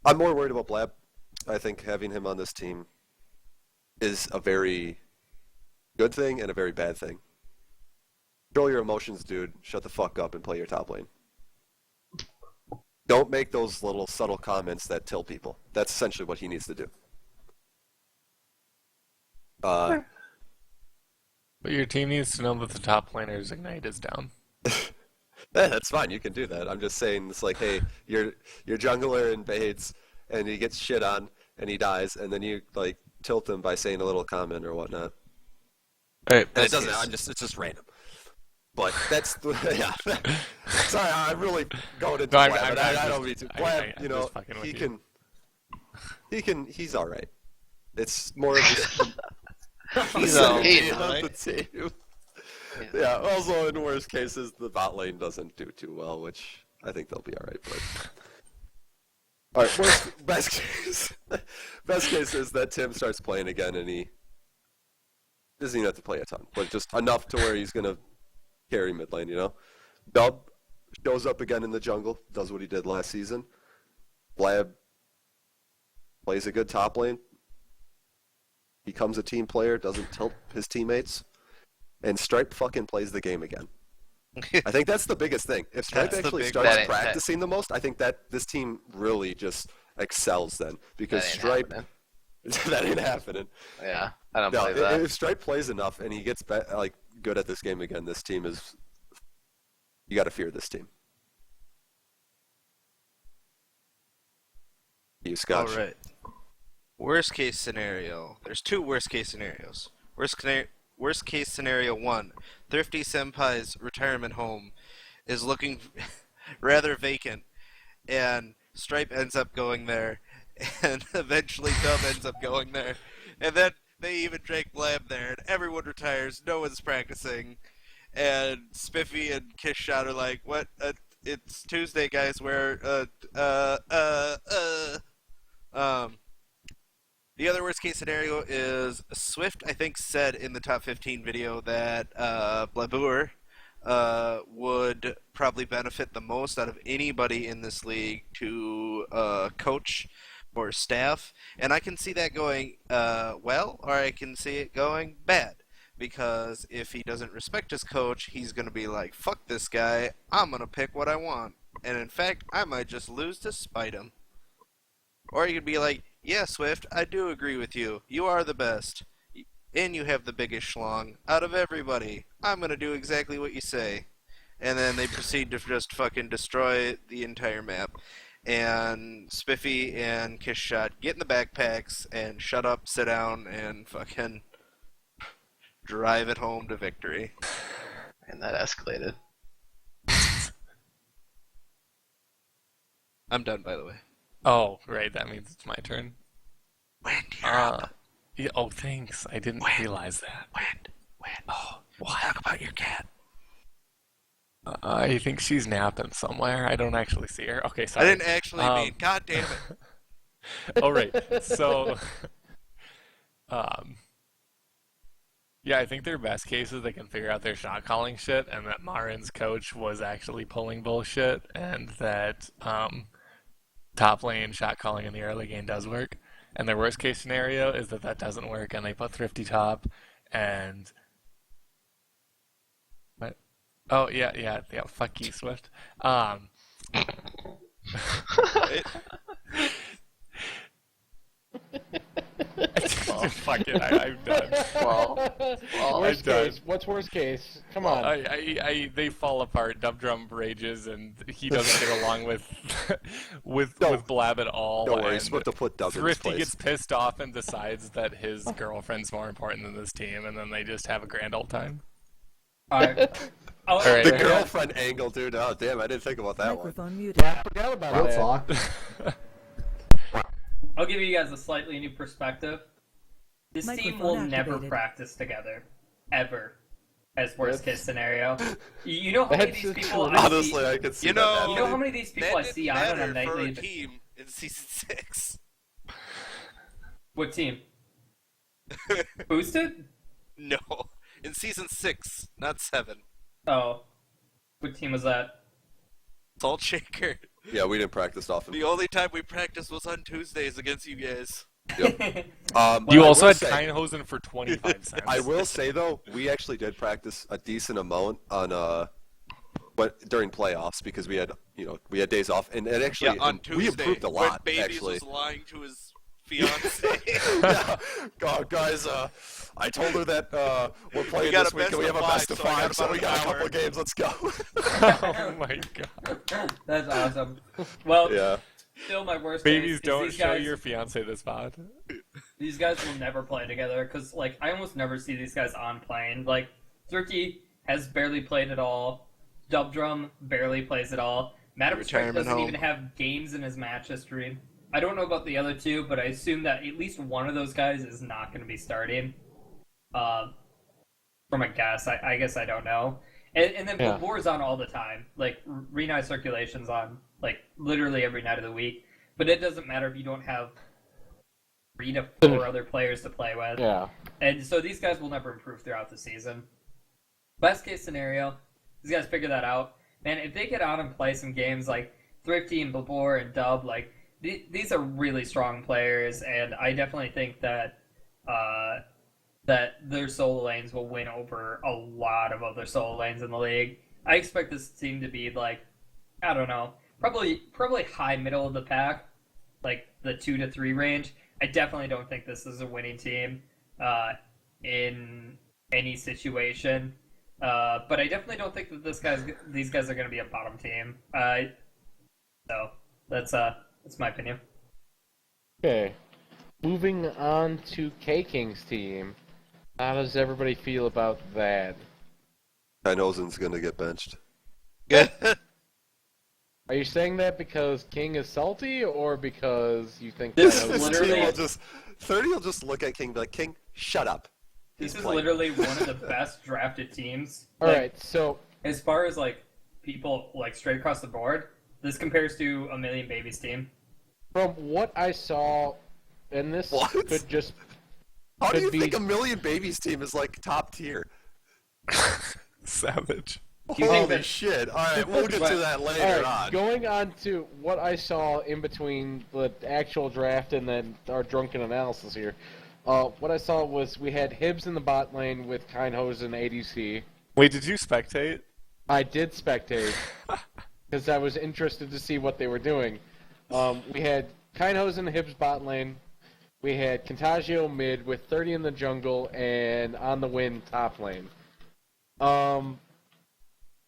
I'm more worried about Blab. I think having him on this team is a very good thing and a very bad thing. Control your emotions, dude. Shut the fuck up and play your top lane. Don't make those little subtle comments that tilt people. That's essentially what he needs to do. But your team needs to know that the top laner's Ignite is down. Yeah, that's fine. You can do that. I'm just saying, it's like, hey, your jungler invades and he gets shit on and he dies, and then you like tilt him by saying a little comment or whatnot. Alright, And it doesn't. It's just random. But that's yeah. Sorry, I'm really going into No, Blab, but I don't mean to. Blab, I'm you know, just fucking with you. He's all right. It's more of just He's the all team right. of the team. Yeah. Also, in worst cases, the bot lane doesn't do too well, which I think they'll be all right. But all right, best case. Best case is that Tim starts playing again, and he doesn't even have to play a ton, but just enough to where he's gonna carry mid lane. You know, Dub shows up again in the jungle, does what he did last season. Blab plays a good top lane, becomes a team player, doesn't tilt his teammates, and Stripe fucking plays the game again. I think that's the biggest thing. If Stripe That's the actually big starts one. practicing the most, I think that this team really just excels then. Because That ain't Stripe, happening. that ain't happening. Yeah, I don't No, believe that. if Stripe plays enough and he gets like good at this game again, this team is. You got to fear this team. You, Scotch. All right. Worst case scenario. There's two worst case scenarios. Worst case scenario 1. Thrifty Senpai's retirement home is looking rather vacant, and Stripe ends up going there, and eventually Dub ends up going there, and then they even drag Blab there, and everyone retires. No one's practicing, and Spiffy and Kiss Shot are like, "What? It's Tuesday, guys. The other worst case scenario is Swift, I think, said in the top 15 video that Blabur would probably benefit the most out of anybody in this league to coach or staff. And I can see that going well, or I can see it going bad. Because if he doesn't respect his coach, he's going to be like, fuck this guy, I'm going to pick what I want. And in fact, I might just lose to spite him. Or you could be like, yeah, Swift, I do agree with you. You are the best. And you have the biggest schlong out of everybody. I'm going to do exactly what you say. And then they proceed to just fucking destroy the entire map. And Spiffy and Kiss Shot get in the backpacks and shut up, sit down, and fucking drive it home to victory. And that escalated. I'm done, by the way. Oh, right. That means it's my turn. When you're up. Yeah, oh, thanks. I didn't realize that. When? Oh, We'll talk about your cat. I think she's napping somewhere. I don't actually see her. Okay, I sorry. didn't actually mean, god damn it. Oh, right. So, yeah, I think their best case is they can figure out their shot calling shit, and that Marin's coach was actually pulling bullshit, and that top lane shot calling in the early game does work. And their worst case scenario is that that doesn't work, and they put Thrifty top, and what? Oh yeah. Fuck you, Swift. Fuck it, I'm done. Well, Worst I'm done. case. What's worst case? Come on. They fall apart. Dub Drum rages, and he doesn't get along with with Blab at all. Don't worry, and Swift will put Dub in his Thrifty place. gets pissed off and decides that his girlfriend's more important than this team, and then they just have a grand old time. Alright. All right. The girlfriend angle, dude. Oh, damn, I didn't think about that one. Microphone muted. I forgot about Real that. talk. I'll give you guys a slightly new perspective. This team will Microphone never activated. practice together. Ever. As worst case scenario. You know how many of That's these true. people I Honestly, see? I could see You that know- happening. You know how many of these people I That see didn't out on a matter for a nightly... team in season 6. What team? Boosted? No, in season 6, not 7. Oh. What team was that? Salt Shaker. Yeah, we didn't practice often. The only time we practiced was on Tuesdays against you guys. Yep. You I also will had say- Keinhosen for 25 cents. I will say though, we actually did practice a decent amount on but during playoffs because we had days off, and it actually On Tuesday, we improved a lot when Babies actually. was lying to his fiance. Yeah. God, guys, I told her that we're playing got this a week best and we of have a best of five, so I got five, so about we an got a hour. couple of games. Let's go. Oh my god. That's awesome. Well, Yeah. still my worst Babies, case is don't these show guys, your fiance this pod. These guys will never play together because, like, I almost never see these guys on plane. Like, Turkey has barely played at all. Dubdrum barely plays at all. Madam Strike Retirement doesn't home. even have games in his match history. I don't know about the other two, but I assume that at least one of those guys is not going to be starting. From a guess, I guess I don't know. And then Yeah. Babor's on all the time. Like, Renai Circulation's on, like, literally every night of the week. But it doesn't matter if you don't have 3 to 4 other players to play with. Yeah. And so these guys will never improve throughout the season. Best case scenario, these guys figure that out. Man, if they get out and play some games like Thrifty and Babor and Dub, like, these are really strong players, and I definitely think that that their solo lanes will win over a lot of other solo lanes in the league. I expect this team to be like, I don't know, probably high middle of the pack, like the 2 to 3 range. I definitely don't think this is a winning team in any situation. But I definitely don't think that these guys are going to be a bottom team. So that's my opinion. Okay. Moving on to K-King's team. How does everybody feel about that? Keinhosen's gonna get benched. Are you saying that because King is salty, or because you think This that is was- literally- Team will just 30 will just look at King and be like, King, shut up. This He's is playing. literally one of the best drafted teams. All Like, right, so as far as like people like straight across the board, this compares to a Million Babies team. from what I saw, and this What? could just How do could you be- think a Million Babies team is like top tier? Savage. You think Holy that- shit. Alright, we'll get to that later all right, on. going on to what I saw in between the actual draft and then our drunken analysis here. What I saw was we had Hibbs in the bot lane with Keinhosen ADC. Wait, did you spectate? I did spectate because I was interested to see what they were doing. We had Keinhosen Hibbs bot lane. We had Contagio mid with 30 in the jungle and on the win top lane.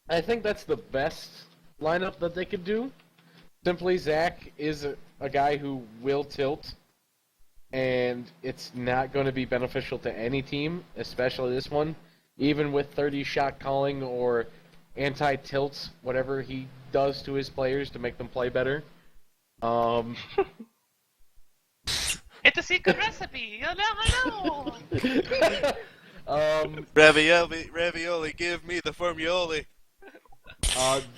I think that's the best lineup that they could do. Simply, Zach is a guy who will tilt, and it's not going to be beneficial to any team, especially this one. Even with 30 shot calling or anti-tilts, whatever he does to his players to make them play better. It's a secret recipe. Oh no! Ravioli, give me the formioli.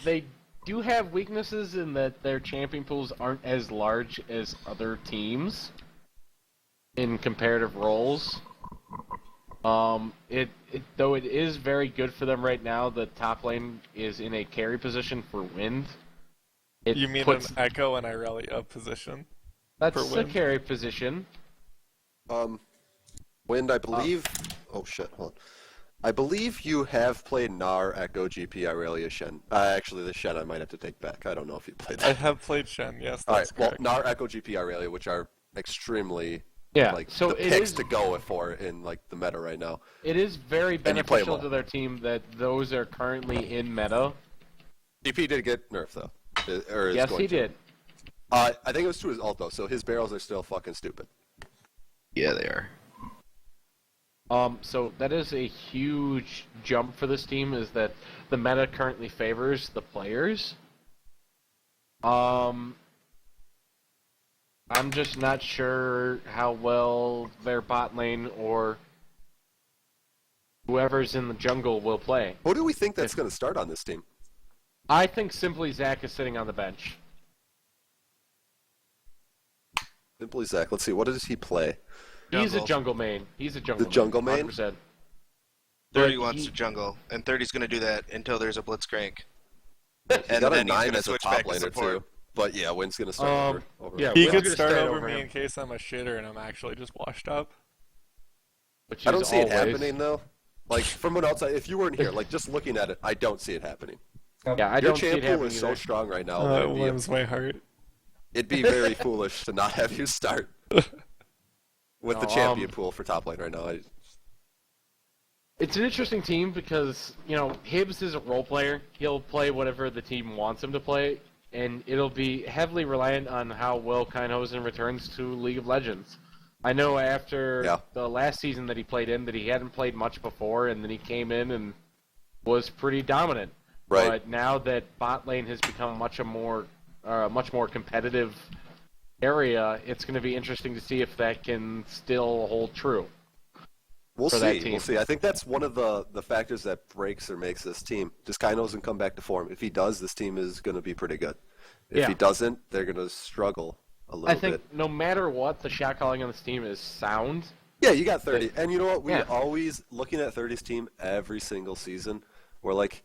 They do have weaknesses in that their champion pools aren't as large as other teams in comparative roles. Though it is very good for them right now, the top lane is in a carry position for Wind. It You mean puts, an Echo and Irelia position? that's for a Wind? carry position. Wind, I believe. Oh shit, hold on. I believe you have played Gnar, Echo, GP, Irelia, Shen. Actually, the Shen I might have to take back. I don't know if you played I that. have played Shen, yes, Alright, that's well, correct. Gnar, Echo, GP, Irelia, which are extremely Yeah, like so the it picks is to go for in like the meta right now. it is very And you play 'em beneficial all. to their team that those are currently in meta. GP did get nerfed though. Or is Yes, going he to. did. I think it was to his ult though, so his barrels are still fucking stupid. Yeah, they are. So that is a huge jump for this team, is that the meta currently favors the players. I'm just not sure how well their bot lane or whoever's in the jungle will play. Who do we think that's going to start on this team? I think simply Zach is sitting on the bench. Simply Zach. Let's see. What does he play? He's a Jungle. jungle main. He's a jungle The jungle main? 100%. 30 But wants he- to jungle, and 30's going to do that until there's a blitzcrank. He's And got a then he's 9 going to as a switch top back to laner support. too. But yeah, Wynn's gonna start over. yeah, He Wynn's could gonna start start over over me him. in case I'm a shitter and I'm actually just washed up. Which I is don't see it always- happening though. Like from an outside, if you weren't here, like just looking at it, I don't see it happening. Yeah, I Your don't see champ it pool happening is so either. strong right now that It warms my heart. it'd be very foolish to not have you start with the No, champion pool for top lane right now. It's an interesting team because, Hibbs is a role player. He'll play whatever the team wants him to play, and it'll be heavily reliant on how well Kynhosen returns to League of Legends. I know after the last season that he played in that he hadn't played much before, and then he came in and was pretty dominant. Right. But now that bot lane has become much more competitive area, it's going to be interesting to see if that can still hold true. We'll for that see. team. We'll see. I think that's one of the factors that breaks or makes this team. Does Kynhosen come back to form? If he does, this team is going to be pretty good. If he doesn't, they're going to struggle a little I bit. think no matter what, the shot calling on this team is sound. Yeah, you got 30. And you know what? We're always looking at 30's team every single season. We're like,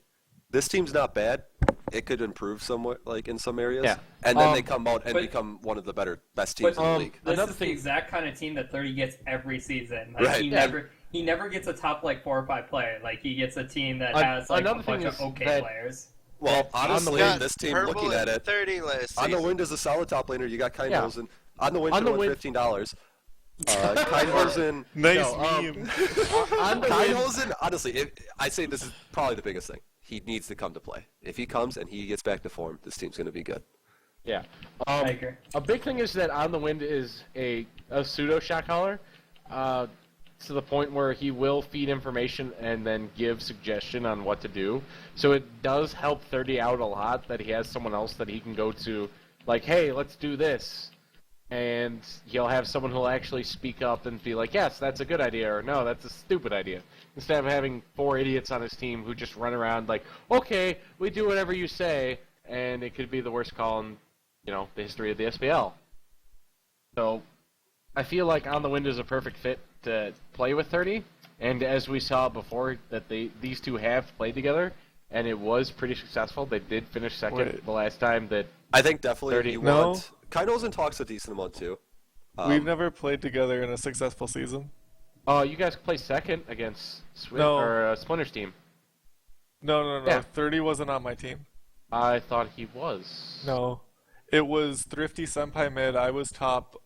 this team's not bad. It could improve somewhat, like in some areas. Yeah. And then they come out and but- become one of the best teams in the league. This Another is thing- the exact kind of team that 30 gets every season. Like, Right. He never gets a top 4 or 5 player. Like he gets a team that An- has a another bunch thing of is okay that- players. Well, honestly, Got this team, purple looking at and it, 30 last on the season. wind is a solid top laner. You got Kynhosen. On the wind On should the have won wind- $15. Kynhosen. Nice No, meme. On the win- Kynhosen, honestly, I say this is probably the biggest thing. He needs to come to play. If he comes and he gets back to form, this team's going to be good. Yeah. I agree. A big thing is that On the Wind is a pseudo shot caller, to the point where he will feed information and then give suggestion on what to do. So it does help 30 out a lot that he has someone else that he can go to, like, hey, let's do this. And he'll have someone who'll actually speak up and be like, yes, that's a good idea, or no, that's a stupid idea. Instead of having 4 idiots on his team who just run around like, okay, we do whatever you say, and it could be the worst call in the history of the SBL. So, I feel like On the Wind is a perfect fit to play with 30, and as we saw before, that these two have played together, and it was pretty successful. They did finish second the last time that... I think definitely 30. you No. want... Kynhosen talks a decent amount, too. We've never played together in a successful season. you guys play second against No. Splinter's team. No. Yeah. 30 wasn't on my team. I thought he was. No. It was Thrifty Senpai mid, I was top,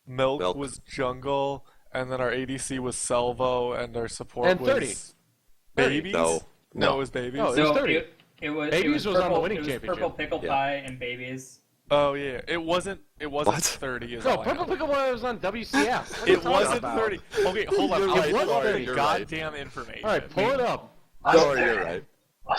Milk was jungle, and then our ADC was Salvo, and our support And 30. was Babies? No. No, it was Babies. No, it was 30. It was Babies was on the purple, winning it was championship. Purple Pickle Yeah. Pie and Babies. Oh, yeah. It wasn't What? 30 is No, all I Purple know. Pickle was on WCF. What are you It talking wasn't about? 30. Okay, hold on. You're I'll right, pull up Lauren, the you're right. goddamn information. Alright, pull it up. No, you're right.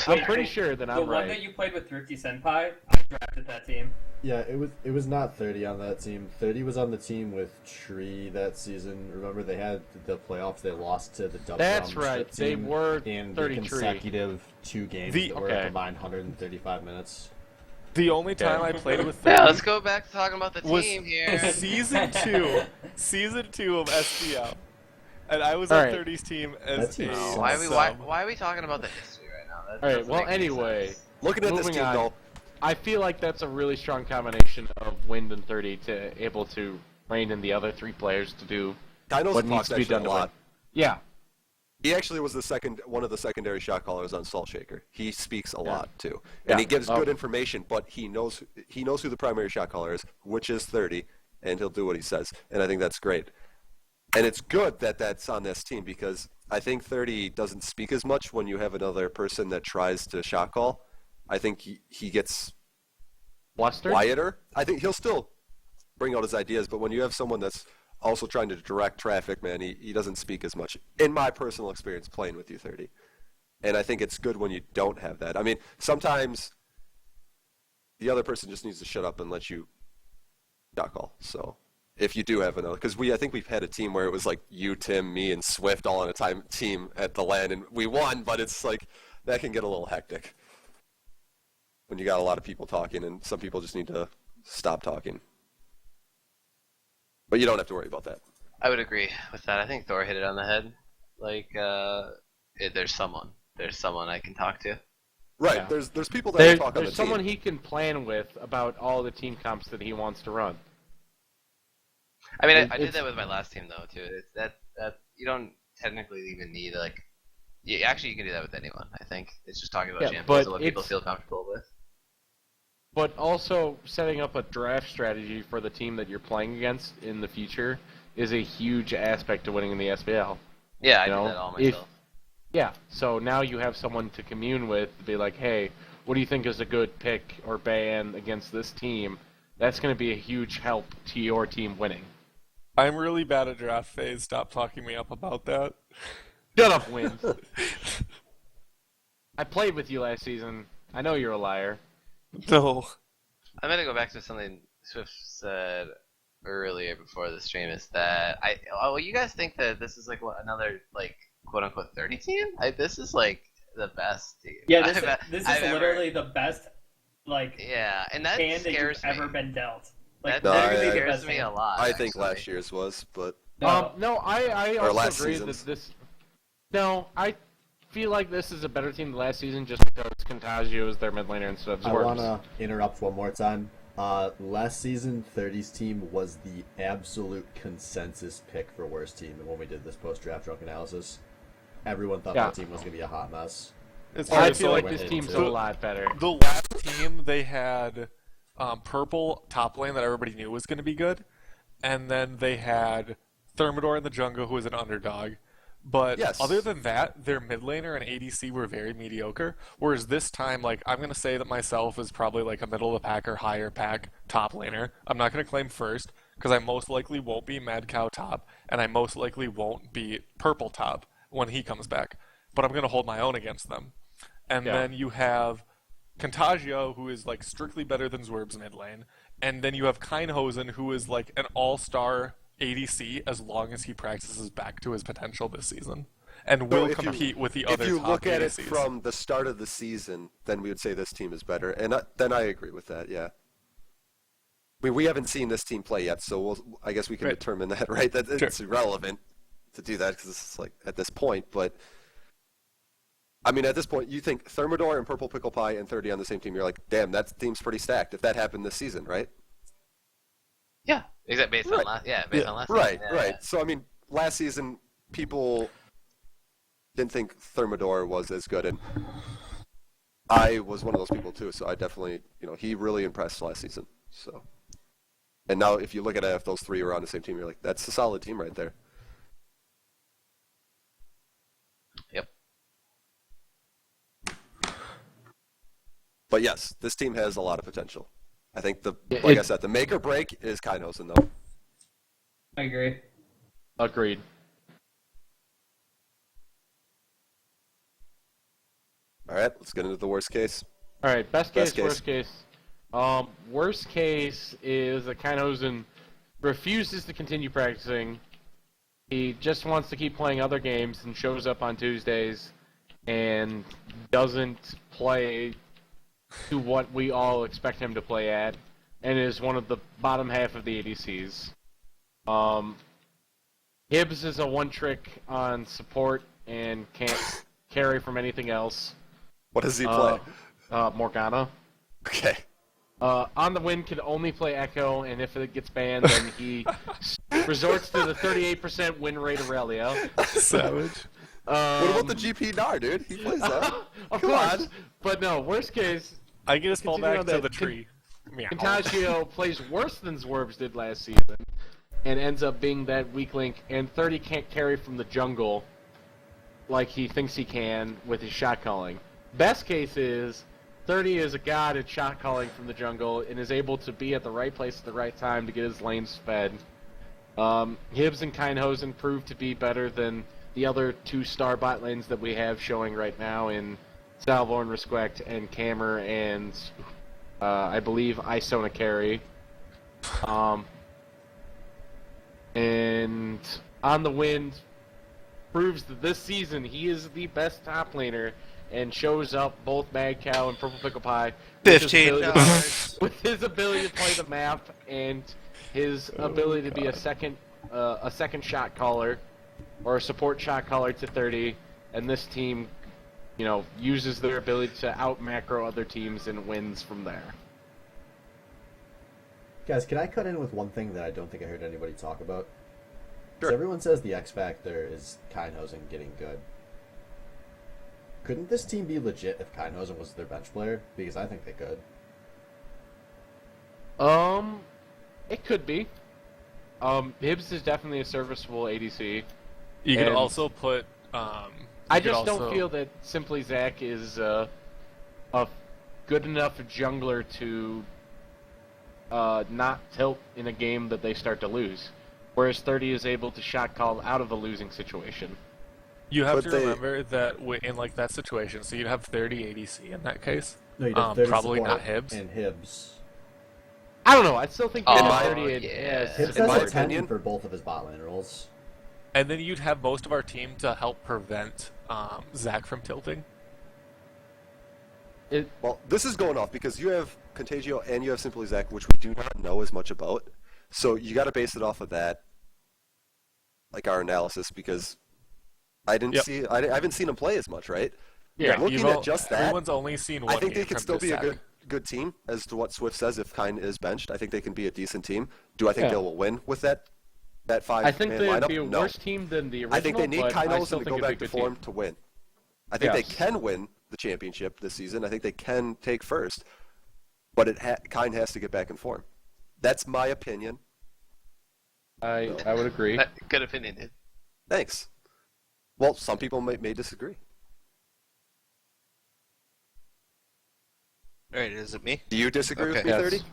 I'm pretty sure that The I'm one right. that you played with Thrifty Senpai, I drafted that team. Yeah, it was not 30 on that team. 30 was on the team with Tree that season. Remember, they had the playoffs. They lost to the Dub That's Drum right. shit They team were in 30 the Tree. consecutive 2 games The- that were okay. a combined 135 minutes. The only time I played with 30 Yeah, let's go back to talking about the was team here. season 2 of SBL. And I was All on right. 30's team That as team a sucks. Why are we talking about the history right now? That Alright, doesn't well, make any anyway, sense. Looking at this moving team, on. though, I feel like that's a really strong combination of Wind and 30 to able to rein in the other 3 players to do Kynhosen what needs talks to be actually done a to win. lot. Yeah. He actually was one of the secondary shot callers on Salt Shaker. He speaks a lot too, Yeah. and he gives Oh. good information. But he knows who the primary shot caller is, which is 30, and he'll do what he says. And I think that's great. And it's good that that's on this team because I think 30 doesn't speak as much when you have another person that tries to shot call. I think he gets Bluster? quieter. I think he'll still bring out his ideas, but when you have someone that's also trying to direct traffic, man, he doesn't speak as much. In my personal experience playing with you 30. And I think it's good when you don't have that. I mean, sometimes the other person just needs to shut up and let you shot call. So if you do have another, because I think we've had a team where it was like you, Tim, me, and Swift all on a team at the LAN, and we won, but it's like that can get a little hectic when you got a lot of people talking, and some people just need to stop talking. But you don't have to worry about that. I would agree with that. I think Thor hit it on the head. Like, there's someone I can talk to. Right. Yeah. There's people that talk on the There's someone team. he can plan with about all the team comps that he wants to run. I mean, I did It's- that with my last team though too. It's that you don't technically even need like. Yeah, actually, you can do that with anyone. I think it's just talking about Yeah, champions but and what people it's- feel comfortable with. But also setting up a draft strategy for the team that you're playing against in the future is a huge aspect to winning in the SBL. Yeah, I You did know, that all if- myself. Yeah, so now you have someone to commune with to be like, hey, what do you think is a good pick or ban against this team? That's going to be a huge help to your team winning. I'm really bad at draft phase. Stop talking me up about that. Shut up, Win. I played with you last season. I know you're a liar. No. I'm gonna go back to something Swift said earlier before the stream. Is that you guys think that this is like what, another like quote unquote 30 team? This is like the best team. Yeah, I've this is ever- literally the best like Yeah, and that hand that you've scares me. ever been dealt. Like That literally the scares best me a hand. lot. I think actually. last year's was, but No. I Or also last agree season's. that this. No, I feel like this is a better team than last season just because Contagio is their mid laner instead of I Zwergs. want to interrupt one more time. Last season, 30's team was the absolute consensus pick for worst team when we did this post-draft drunk analysis. Everyone thought Yeah. that team was going to be a hot mess. It's I hard feel to like went this team's into- a lot better. The last team, they had purple top lane that everybody knew was going to be good, and then they had Thermidor in the jungle, who was an underdog. But Yes. other than that, their mid laner and ADC were very mediocre. Whereas this time, like, I'm going to say that myself is probably like a middle of the pack or higher pack top laner. I'm not going to claim first, because I most likely won't be Mad Cow top, and I most likely won't be purple top when he comes back. But I'm going to hold my own against them. And Yeah. then you have Contagio, who is like strictly better than Zwerb's mid lane, and then you have Keinhosen, who is like an all-star ADC as long as he practices back to his potential this season, and will if you- compete with the if other you top look at it ADCs. from the start of the season, then we would say this team is better, and then I agree with that. Yeah. I mean, we haven't seen this team play yet, so I guess we can Right. determine that, right? That Sure. it's irrelevant to do that because it's like at this point, but. I mean, at this point, you think Thermidor and Purple Pickle Pie and 30 on the same team. You're like, damn, that team's pretty stacked. If that happened this season, right? Yeah, exactly. Based on Right. last. Yeah, on last. Right, season. right. So, I mean, last season, people didn't think Thermidor was as good, and I was one of those people too. So I definitely, he really impressed last season. So, and now if you look at it, if those three were on the same team, you're like, that's a solid team right there. Yep. But yes, this team has a lot of potential. I think Yeah, like I said, the make or break is Keinhosen though. I agree. Agreed. All right, let's get into the worst case. All right, best case, Best case. worst case. Worst case is that Keinhosen refuses to continue practicing. He just wants to keep playing other games and shows up on Tuesdays and doesn't play to what we all expect him to play at, and is one of the bottom half of the ADCs. Hibbs is a one-trick on support and can't carry from anything else. What does he play? Morgana. Okay. On the Win can only play Echo, and if it gets banned, then he resorts to the 38% win rate Aurelia. Savage. What about the GP Nar, dude? He plays that. Of Come course. on. But no, worst case, I get us fall Continue back on to that. the tree. Meow. Contagio plays worse than Zwerbs did last season, and ends up being that weak link, and 30 can't carry from the jungle like he thinks he can with his shot calling. Best case is 30 is a god at shot calling from the jungle and is able to be at the right place at the right time to get his lanes fed. Hibbs and Keinhosen prove to be better than the other 2-star bot lanes that we have showing right now in Salvo and Respect and Camer and I believe Isona carry. And On the Wind proves that this season he is the best top laner and shows up both Mad Cow and Purple Pickle Pie with his $15. ability to- with his ability to play the map and his ability to be a second shot caller or a support shot caller to 30, and this team uses their ability to out macro other teams and wins from there. Guys, can I cut in with one thing that I don't think I heard anybody talk about? Sure. So everyone says the X factor is Keinhosen getting good. Couldn't this team be legit if Keinhosen was their bench player? Because I think they could. It could be. Hibbs is definitely a serviceable ADC. You could And- also put. I just don't feel that Simply Zach is a good enough jungler to not tilt in a game that they start to lose. Whereas 30 is able to shot call out of a losing situation. You have But to they- remember that in like that situation, so you'd have 30 ADC in that case. No, you'd have 30 Probably support not Hibbs. and Hibbs. I don't know. I still think Oh, that my- 30 yeah. has Hibbs In my has support. a 10 opinion- for both of his bot lane roles. And then you'd have most of our team to help prevent Zach from tilting. Well, this is going off because you have Contagio and you have Simply Zach, which we do not know as much about. So you got to base it off of that, like our analysis, because I didn't Yep. see, I haven't seen him play as much, right? Yeah, looking You've at all- just that, everyone's only seen one I think they game can from still this be a Zach. good team, as to what Swift says. If Kine is benched, I think they can be a decent team. Do I think Yeah. they will win with that five I think man they'd lineup? be a No. worse team than the original. I think they need but I Kine still to think go it'd be a back to good form team. to win. I think they Yes. can win the championship this season. I think they can take first, but Kine has to get back in form. That's my opinion. I would agree. Good opinion, dude. Thanks. Well, some people may disagree. Alright, is it me? Do you disagree with Okay. me, Yes. 30?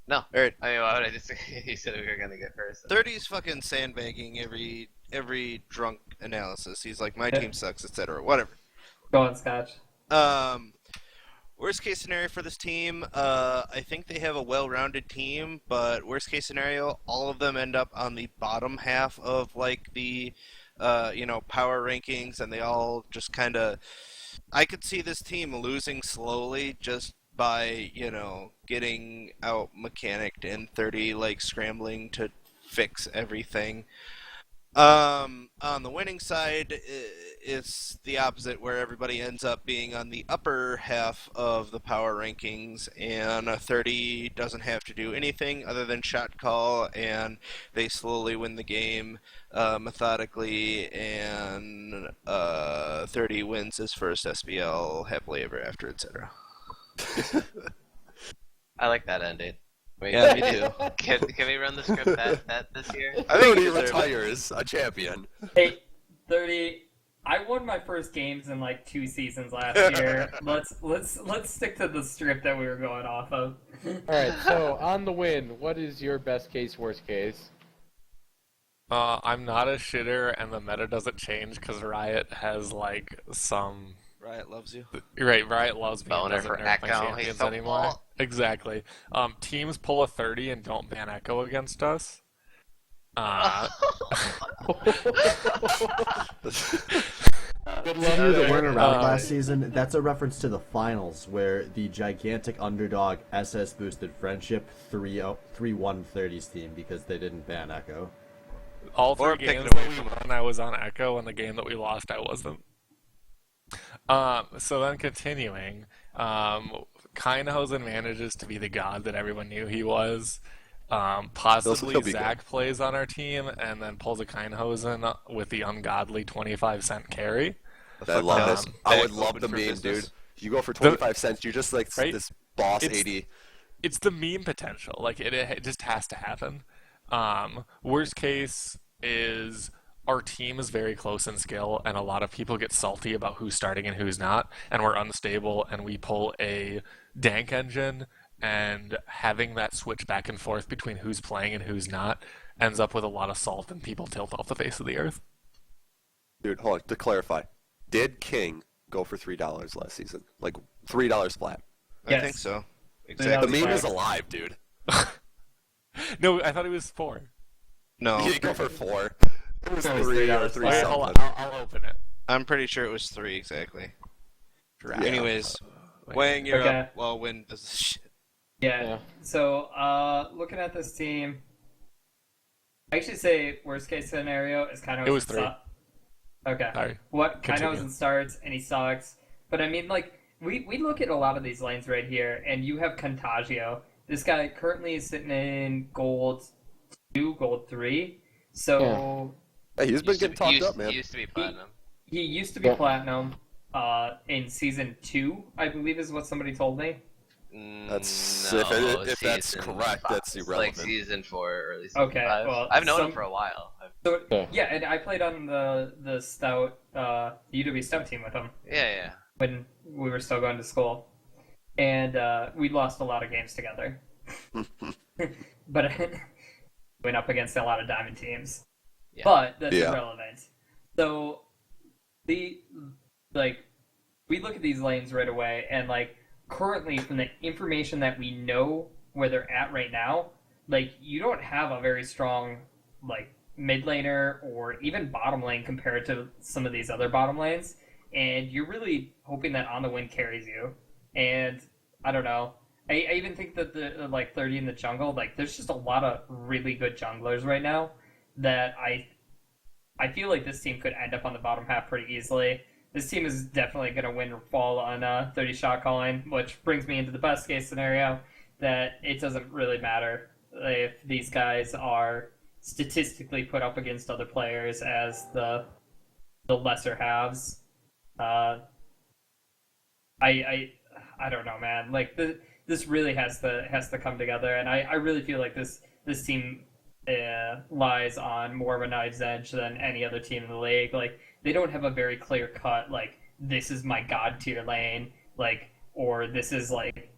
No. Alright. I mean, why would I disagree? You said we were gonna get first. 30's fucking sandbagging every drunk analysis. He's like, my team sucks, etc. Whatever. Go on, Scotch. Worst case scenario for this team, I think they have a well-rounded team, but worst case scenario, all of them end up on the bottom half of like the power rankings, and they all just kind of. I could see this team losing slowly just by getting out mechanicked and 30 like scrambling to fix everything. On the winning side, it's the opposite, where everybody ends up being on the upper half of the power rankings, and 30 doesn't have to do anything other than shot call, and they slowly win the game methodically, and 30 wins his first SBL happily ever after, etc. I like that ending. Wait, Yeah, me too. Can we run the script that this year? I think he 30 deserves it. retires a champion. Hey, 30. I won my first games in like 2 seasons last year. Let's stick to the strip that we were going off of. All right. So on the win, what is your best case, worst case? I'm not a shitter, and the meta doesn't change because Riot has like some. Riot loves you. You're right, Riot loves me. and Boner doesn't for nerf my Echo, he's champions so anymore. cool. Exactly. Teams pull a 30 and don't ban Echo against us. Good For you that weren't around Uh, last season, that's a reference to the finals where the gigantic underdog SS boosted Friendship 3-1 30's team because they didn't ban Echo. All Or three pick games it away that we from won, I was on Echo, and the game that we lost, I wasn't. So then continuing, Keinhosen manages to be the god that everyone knew he was. Possibly He'll be Zach plays on our team and then pulls a Keinhosen with the ungodly 25-cent carry. I love Um, this. I would back love open the for meme, business. dude. You go for 25 cents, you're just like Right? this boss It's- 80. It's the meme potential. Like it just has to happen. Worst case is our team is very close in skill, and a lot of people get salty about who's starting and who's not, and we're unstable, and we pull a dank engine, and having that switch back and forth between who's playing and who's not ends up with a lot of salt, and people tilt off the face of the earth. Dude, hold on. To clarify, did King go for $3 last season? Like $3 flat? I Yes. think so. The Exactly. meme fine. is alive, dude. No, I thought it was 4. No, He didn't go for 4. It was It was 3 or $3 3 Okay, flat. hold on. something. I'll open it. I'm pretty sure it was 3 exactly. Yeah. Anyways, Wait. Wang, you're Okay. up. Well, Win does this shit. Yeah. Yeah. So, looking at this team, I actually say worst case scenario is kind of It was 3. Okay. Sorry. What Continue. Keinhosen starts and he sucks. But I mean, like, we look at a lot of these lanes right here, and you have Contagio. This guy currently is sitting in gold 2, gold 3. So Hey, he's been getting talked up, He man. used to be platinum. he used to be platinum in season 2, I believe is what somebody told me. That's No, if that's season correct, that's it's irrelevant. like season 4 or early season Okay, 5. well, I've known him for a while. So Yeah. yeah, and I played on the Stout UW Stout team with him Yeah. when we were still going to school, and we lost a lot of games together. But went up against a lot of diamond teams. Yeah. But that's Yeah. irrelevant. So we look at these lanes right away, and like currently from the information that we know where they're at right now, like you don't have a very strong like mid laner or even bottom lane compared to some of these other bottom lanes, and you're really hoping that on the win carries you. And I don't know. I even think that the like 30 in the jungle, like there's just a lot of really good junglers right now that I feel like this team could end up on the bottom half pretty easily. This team is definitely going to win or fall on 30 shot calling, which brings me into the best case scenario that it doesn't really matter if these guys are statistically put up against other players as the lesser halves. I don't know, man. Like this really has to come together, and I really feel like this team lies on more of a knife's edge than any other team in the league. Like they don't have a very clear cut like this is my god tier lane, like or this is like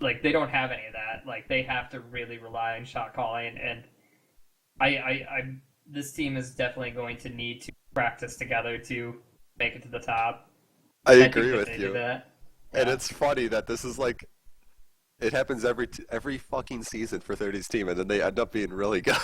they don't have any of that. Like they have to really rely on shot calling, and I this team is definitely going to need to practice together to make it to the top. I think agree that with they you. did that. And Yeah. it's funny that this is like, it happens every fucking season for 30's team, and then they end up being really good.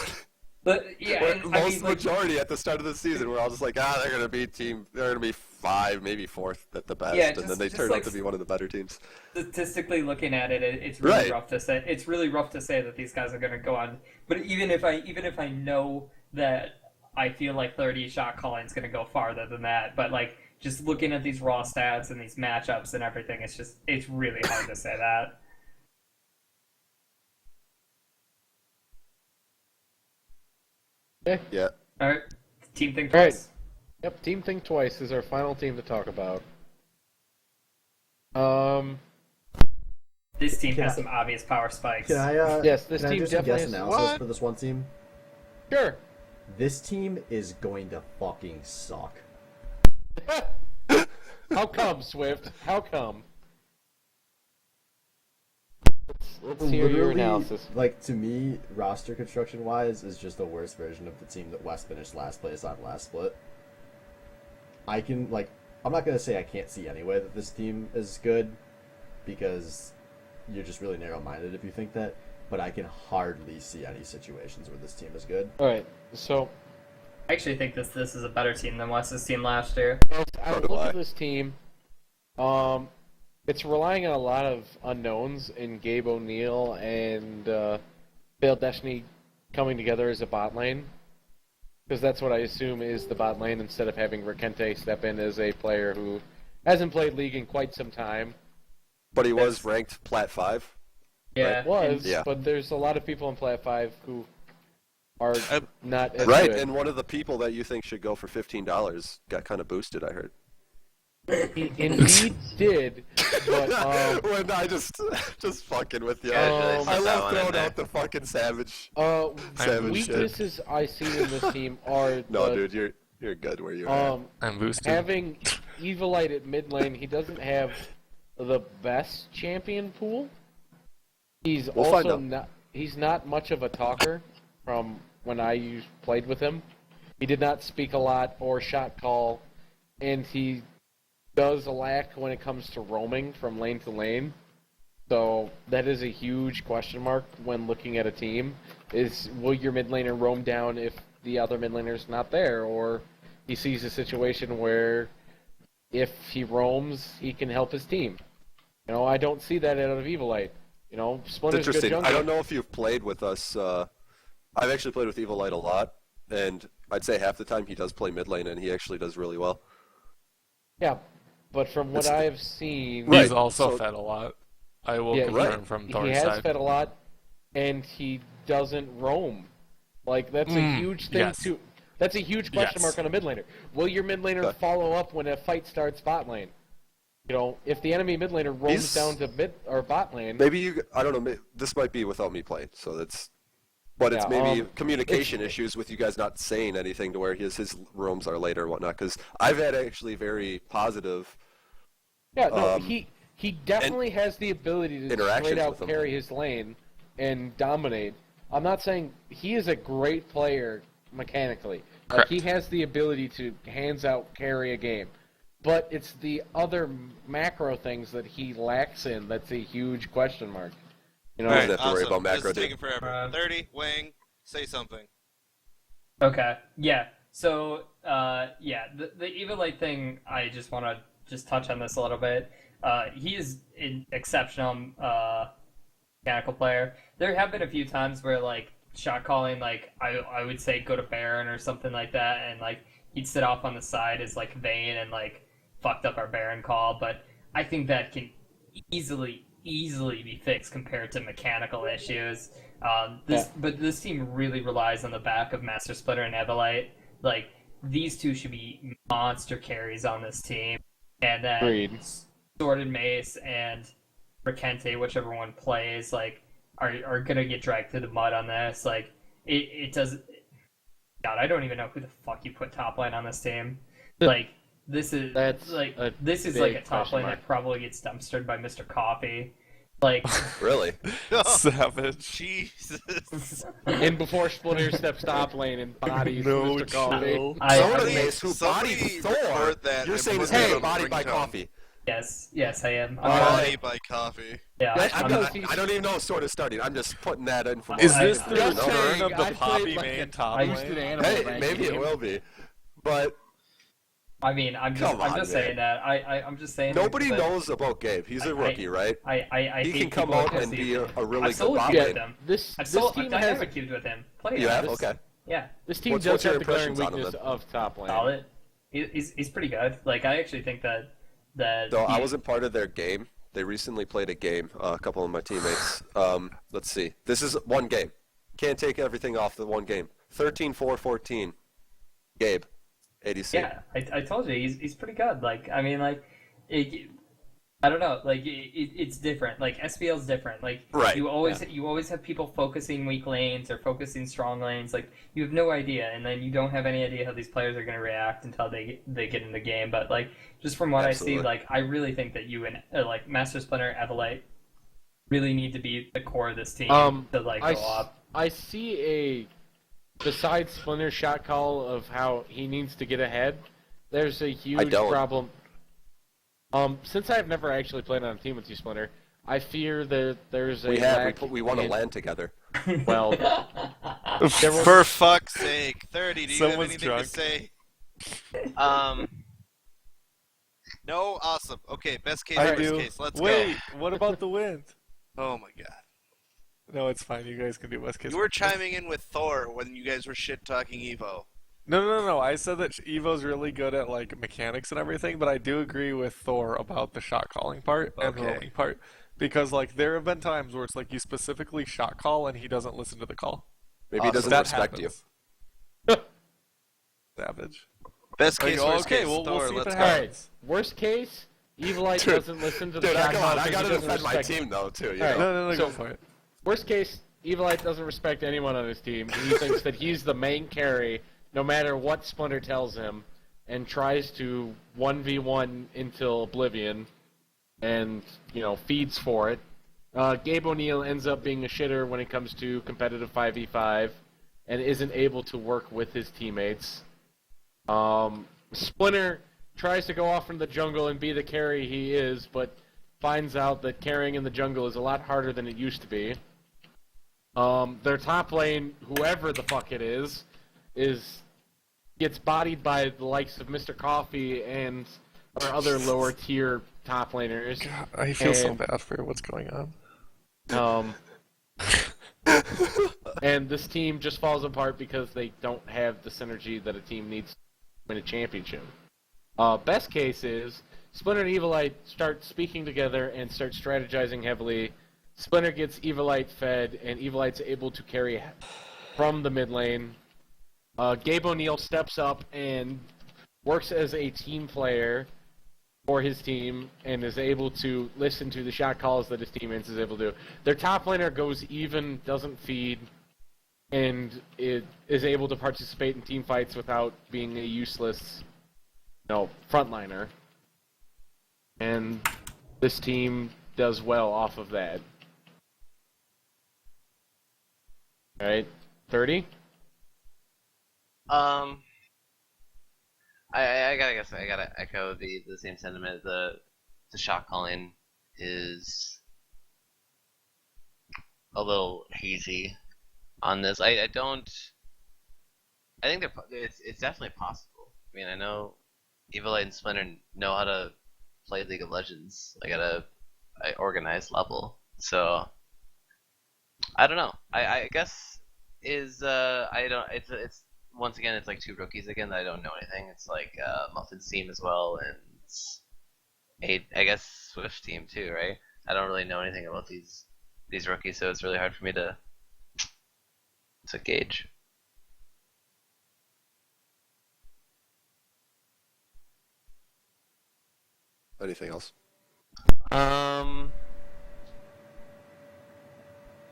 But yeah, Where and, most I mean, like, majority at the start of the season, we're all just like, they're gonna be 5, maybe 4th at the best, Yeah, and then just- they just turn like- out to be one of the better teams. statistically looking at it, it's really Right. rough to say. It's really rough to say that these guys are going to go on. But even if I know that I feel like 30 shot calling is going to go farther than that, but like just looking at these raw stats and these matchups and everything, it's really hard to say that. Yeah. All right, team think All right. twice. Yep, Team Think Twice is our final team to talk about. This team Can has I- some obvious power spikes. Can I? Yes, this can I team do some definitely guess has- analysis What? for this one team? Sure. This team is going to fucking suck. How come, Swift? How come? Let's hear your Literally, analysis. Like to me, roster construction wise, is just a worse version of the team that West finished last place on last split. I can I'm not gonna say I can't see any way that this team is good, because you're just really narrow minded if you think that. But I can hardly see any situations where this team is good. All right, so I actually think this is a better team than West's team last year. I So do look I. at this team. It's relying on a lot of unknowns in Gabe O'Neill and Failed Destiny coming together as a bot lane, because that's what I assume is the bot lane, instead of having Rakente step in as a player who hasn't played League in quite some time. But he was ranked Plat 5. Yeah, Was, Yeah. but there's a lot of people in Plat 5 who are not as Right, good. and one of the people that you think should go for $15 got kind of boosted, I heard. He indeed did, but when I just fucking with you. Yeah, I really Um, slipped I that love one in throwing there. out the fucking savage. weaknesses Savage shit. I see in this team are No, the, dude, you're good where you're at. I'm boosted. having Evilite at mid lane. He doesn't have the best champion pool. He's We'll find also out. not. He's not much of a talker. From when I played with him, he did not speak a lot or shot call, and he does lack when it comes to roaming from lane to lane. So that is a huge question mark when looking at a team. Is will your mid laner roam down if the other mid laner's not there, or he sees a situation where if he roams, he can help his team. You know, I don't see that out of Evilite. You know, It's Splinter's a good interesting. jungler. I don't know if you've played with us. I've actually played with Evil Light a lot, and I'd say half the time he does play mid lane, and he actually does really well. Yeah, but from what I have seen, Right, He's also so- fed a lot. I will Yeah, confirm from he Thor's has side. fed a lot, and he doesn't roam. Like that's a huge thing yes. too. That's a huge question Yes. mark on a mid laner. Will your mid laner Okay. follow up when a fight starts bot lane? You know, if the enemy mid laner roams He's- down to mid or bot lane, Maybe you. I don't know. This might be without me playing, so that's. But it's Yeah, maybe communication issues with you guys not saying anything to where his rooms are later and whatnot. Because I've had actually very positive. yeah, no, um, he definitely has the ability to interactions straight out with him. carry his lane and dominate. I'm not saying he is a great player mechanically. Like, Correct. he has the ability to hands out carry a game. But it's the other macro things that he lacks in that's a huge question mark. You know, Right. Alright, have to worry awesome. about macro, This is dude. taking forever. 30, Wang, say something. Okay. Yeah. So, yeah, the Evilite thing, I just want to just touch on this a little bit. He is an exceptional mechanical player. There have been a few times where, like, shot calling, like, I would say go to Baron or something like that, and, like, he'd sit off on the side as, like, Vayne and, like, fucked up our Baron call, but I think that can easily be fixed compared to mechanical issues. But this team really relies on the back of Master Splitter and Evilite. Like, these two should be monster carries on this team. And then Agreed. Sword and Mace and Rikente, whichever one plays, like, are gonna get dragged through the mud on this. Like, it does. God, I don't even know who the fuck you put top lane on this team. Like, this is That's like a this is big like a top question lane mark. that probably gets dumpstered by Mr. Coffee. Like, Really? Savage. Jesus. and before Splitter steps top lane and bodies No Mr. Coffee. chill. Someone I Mace who somebody bodied Thor. record that You're and saying put is that hey, on bodied by ringtone. coffee. yes, I am. Body by coffee. Yeah, I I'm know not- he's- I don't even know sort of starting. I'm just putting that in for. Is I- this I- the Just return saying, of I the played Poppy like main a top boosted lane? animal Hey, rank maybe it game. will be, but I mean, I'm just Come on, saying man. that. I'm just saying. nobody that knows about Gabe. He's a rookie, right? I He hate can come people out like and this. be a really I've good solo bot queued Yeah, with lane. him. this I've team has dynamic queued with him. Played You him. have? this- Okay. Yeah, this team What's does your have the glaring impressions on him, weakness then? of top lane. solid. He's pretty good. Like, I actually think that So I he- wasn't part of their game. They recently played a game. A couple of my teammates. Let's see. This is one game. Can't take everything off the one game. 13-4-14. Gabe, ADC. Yeah, I told you he's pretty good. Like, I mean, like, I don't know. Like, it's different. Like, SBL's different. Like, Right, you always have people focusing weak lanes or focusing strong lanes. Like, you have no idea, and then you don't have any idea how these players are going to react until they get in the game. But like, just from what I Absolutely. see, like, I really think that you and like Master Splinter, Evilite, really need to be the core of this team to like go up. I see a besides Splinter's shot call of how he needs to get ahead. There's a huge don't. problem. Since I've never actually played on a team with you, Splinter, I fear that there's a We have. lack We want to in- land together. Well, there was, For fuck's sake. 30, do you have Someone's anything drunk. to say? Um, No? Awesome. Okay, best case, I worst do. case. Let's Wait, what about the wind? go. Oh my god. No, it's fine. You guys can do West Case. You were chiming in with Thor when you guys were shit-talking Evo. No. I said that Evo's really good at like mechanics and everything, but I do agree with Thor about the shot calling part and the Okay. rolling part because like there have been times where it's like you specifically shot call and he doesn't listen to the call. Maybe he doesn't That respect you. happens. Savage. Best Like, case, worst okay, case. we'll Thor, see if let's it go. happens. worst case, Evilite Dude, doesn't listen to the Dude, shot come call on. I because gotta he doesn't defend my respect team though too. You All right. know? No, So- go for it. Worst case, Evilite doesn't respect anyone on his team. He thinks that he's the main carry, no matter what Splinter tells him, and tries to 1v1 until oblivion, and feeds for it. Gabe O'Neill ends up being a shitter when it comes to competitive 5v5, and isn't able to work with his teammates. Splinter tries to go off in the jungle and be the carry he is, but finds out that carrying in the jungle is a lot harder than it used to be. Their top lane, whoever the fuck it is gets bodied by the likes of Mr. Coffee and our other lower tier top laners. God, I feel so And- bad for what's going on. And this team just falls apart because they don't have the synergy that a team needs to win a championship. Best case is Splinter and Evilite start speaking together and start strategizing heavily. Splinter gets Evilite fed, and Evilite's able to carry from the mid lane. Gabe O'Neill steps up and works as a team player for his team and is able to listen to the shot calls that his teammates is able to do. Their top laner goes even, doesn't feed, and it is able to participate in team fights without being a useless, frontliner. And this team does well off of that. All right, 30. I gotta echo the same sentiment. The shot calling is a little hazy on this. I don't. I think it's definitely possible. I mean, I know Evilite and Splinter know how to play League of Legends like at a organized level. So I don't know. I guess is I don't. It's once again it's like two rookies again that I don't know anything. It's like Muffin's team as well and I guess Swift team too, right? I don't really know anything about these rookies, so it's really hard for me to gauge. Anything else?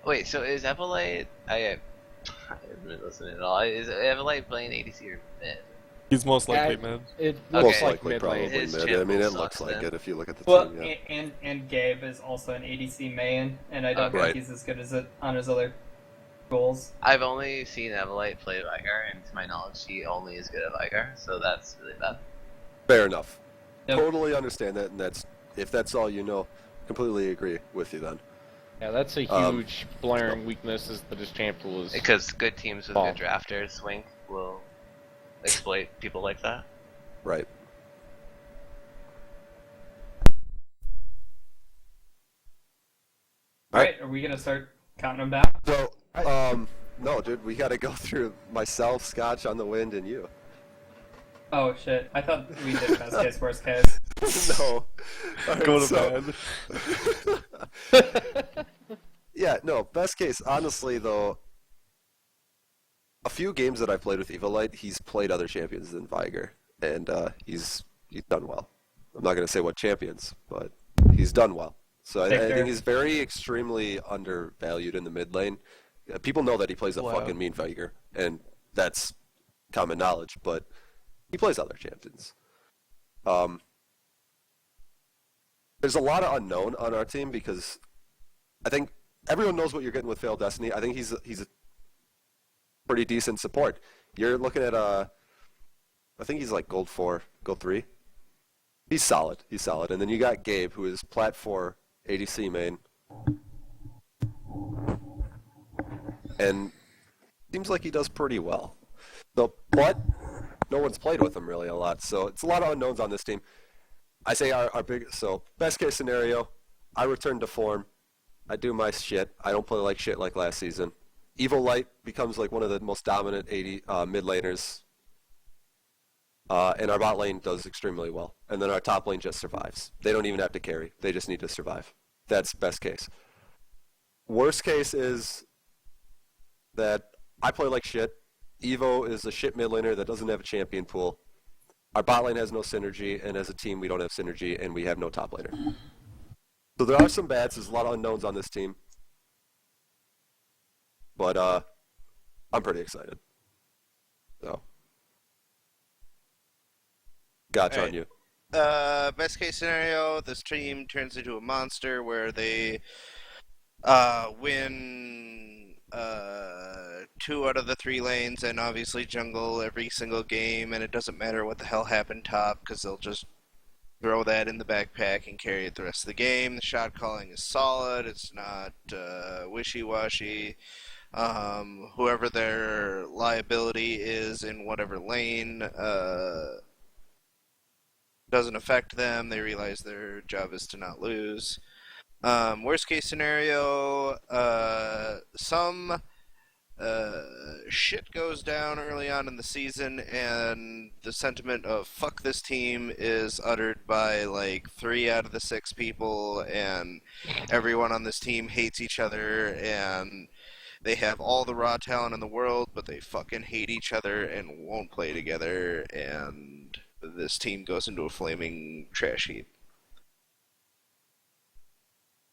Wait, so is Evolite? I haven't been listening at all. Is Evolite playing ADC or mid? He's most likely mid. It Okay. looks Most like likely mid probably lane. His mid. I mean, it champion looks sucks, like then. it if you look at the Well, team. Yeah. and Gabe is also an ADC main, and I don't Okay. think Right. he's as good as it on his other roles. I've only seen Evolite play Vigar, and to my knowledge, he only is good at Vigar, so that's really bad. Fair enough. Yep. Totally understand that, and if that's all you know, completely agree with you then. Yeah, that's a huge blaring weakness is that his champ pool is. Because good teams with Ball. good drafters, Wink, will exploit people like that. Right. All right, are we gonna start counting them down? So, no, dude, we got to go through myself, Scotch on the wind, and you. Oh shit! I thought we did best case, worst case. No. All right, Go to so- bed. Yeah, no, best case, honestly, though, a few games that I've played with Evilite, he's played other champions than Viger, and he's done well. I'm not going to say what champions, but he's done well. So I Victor. think he's very extremely undervalued in the mid lane. People know that he plays a Wow. fucking mean Viger, and that's common knowledge, but he plays other champions. There's a lot of unknown on our team because I think everyone knows what you're getting with Failed Destiny. I think he's a pretty decent support. You're looking at I think he's like gold 4, gold 3. He's solid. And then you got Gabe, who is plat 4 ADC main, and seems like he does pretty well. So, but no one's played with him really a lot, so it's a lot of unknowns on this team. I say our big best case scenario, I return to form. I do my shit. I don't play like shit like last season. Evil Light becomes like one of the most dominant 80 mid laners. And our bot lane does extremely well. And then our top lane just survives. They don't even have to carry. They just need to survive. That's best case. Worst case is that I play like shit. Evo is a shit mid laner that doesn't have a champion pool. Our bot lane has no synergy, and as a team we don't have synergy, and we have no top laner. So there are some bads. There's a lot of unknowns on this team. But I'm pretty excited. So, gotcha on you. Best case scenario, this team turns into a monster where they win 2 out of the 3 lanes and obviously jungle every single game, and it doesn't matter what the hell happened top because they'll just throw that in the backpack and carry it the rest of the game. The shot calling is solid. It's not wishy-washy. Whoever their liability is in whatever lane doesn't affect them. They realize their job is to not lose. Worst case scenario, some shit goes down early on in the season, and the sentiment of "fuck this team" is uttered by like 3 out of the 6 people, and everyone on this team hates each other, and they have all the raw talent in the world, but they fucking hate each other and won't play together, and this team goes into a flaming trash heap.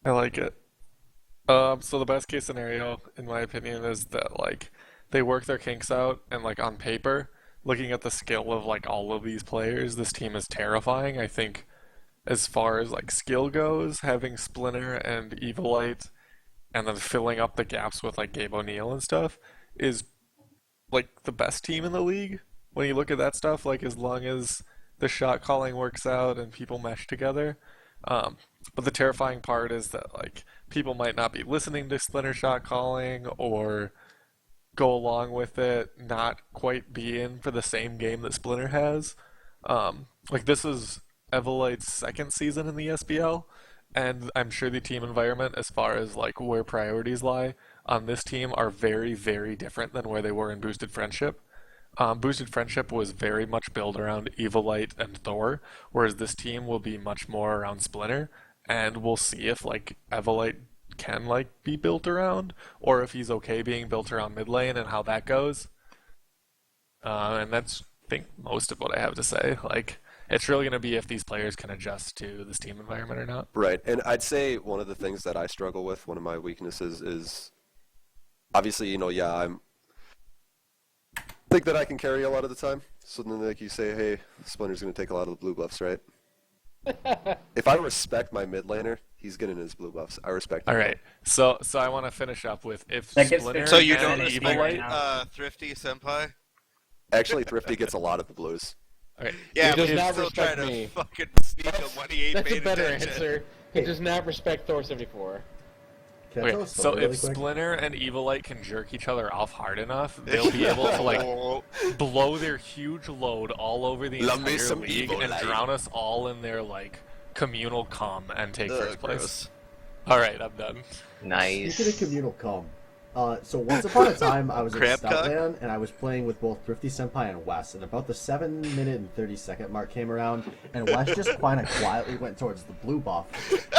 I like it. So the best case scenario, in my opinion, is that like they work their kinks out, and like on paper, looking at the skill of like all of these players, this team is terrifying. I think as far as like skill goes, having Splinter and Evilite, and then filling up the gaps with like Gabe O'Neill and stuff, is like the best team in the league. When you look at that stuff, like as long as the shot calling works out and people mesh together. But the terrifying part is that like people might not be listening to Splinter shot calling or go along with it, not quite be in for the same game that Splinter has. Like this is Evelite's second season in the SBL, and I'm sure the team environment, as far as like where priorities lie on this team, are very, very different than where they were in Boosted Friendship. Boosted Friendship was very much built around Evilite and Thor, whereas this team will be much more around Splinter, and we'll see if like Evilite can like be built around, or if he's okay being built around mid lane and how that goes. And that's I think most of what I have to say. Like it's really going to be if these players can adjust to this team environment or not. Right, and I'd say one of the things that I struggle with, one of my weaknesses is, obviously, I'm think that I can carry a lot of the time. So then, like you say, hey, Splinter's going to take a lot of the blue buffs, right? If I respect my mid laner, he's getting his blue buffs. I respect him. All right, so I want to finish up with if That gets Splinter So you and don't and respect Evilite. Thrifty Senpai? Actually, Thrifty gets a lot of the blues. Okay, Yeah, He but does you're not still respect trying to me. fucking sneak him when he ain't That's a paying better attention. answer. He does not respect Thor 74. Can I tell okay. a So story really if quick? Splinter and Evilite can jerk each other off hard enough, they'll be able to like blow their huge load all over the Love me entire some league and Evilite. drown us all in their like communal calm and take first place. Gross. All right, I'm done. Nice. Speaking of communal calm, so once upon a time I was in Crab cock? Stoutland and I was playing with both Thrifty Senpai and Wes, and about the 7-minute and 30-second mark came around, and Wes just kind of quietly went towards the blue buff,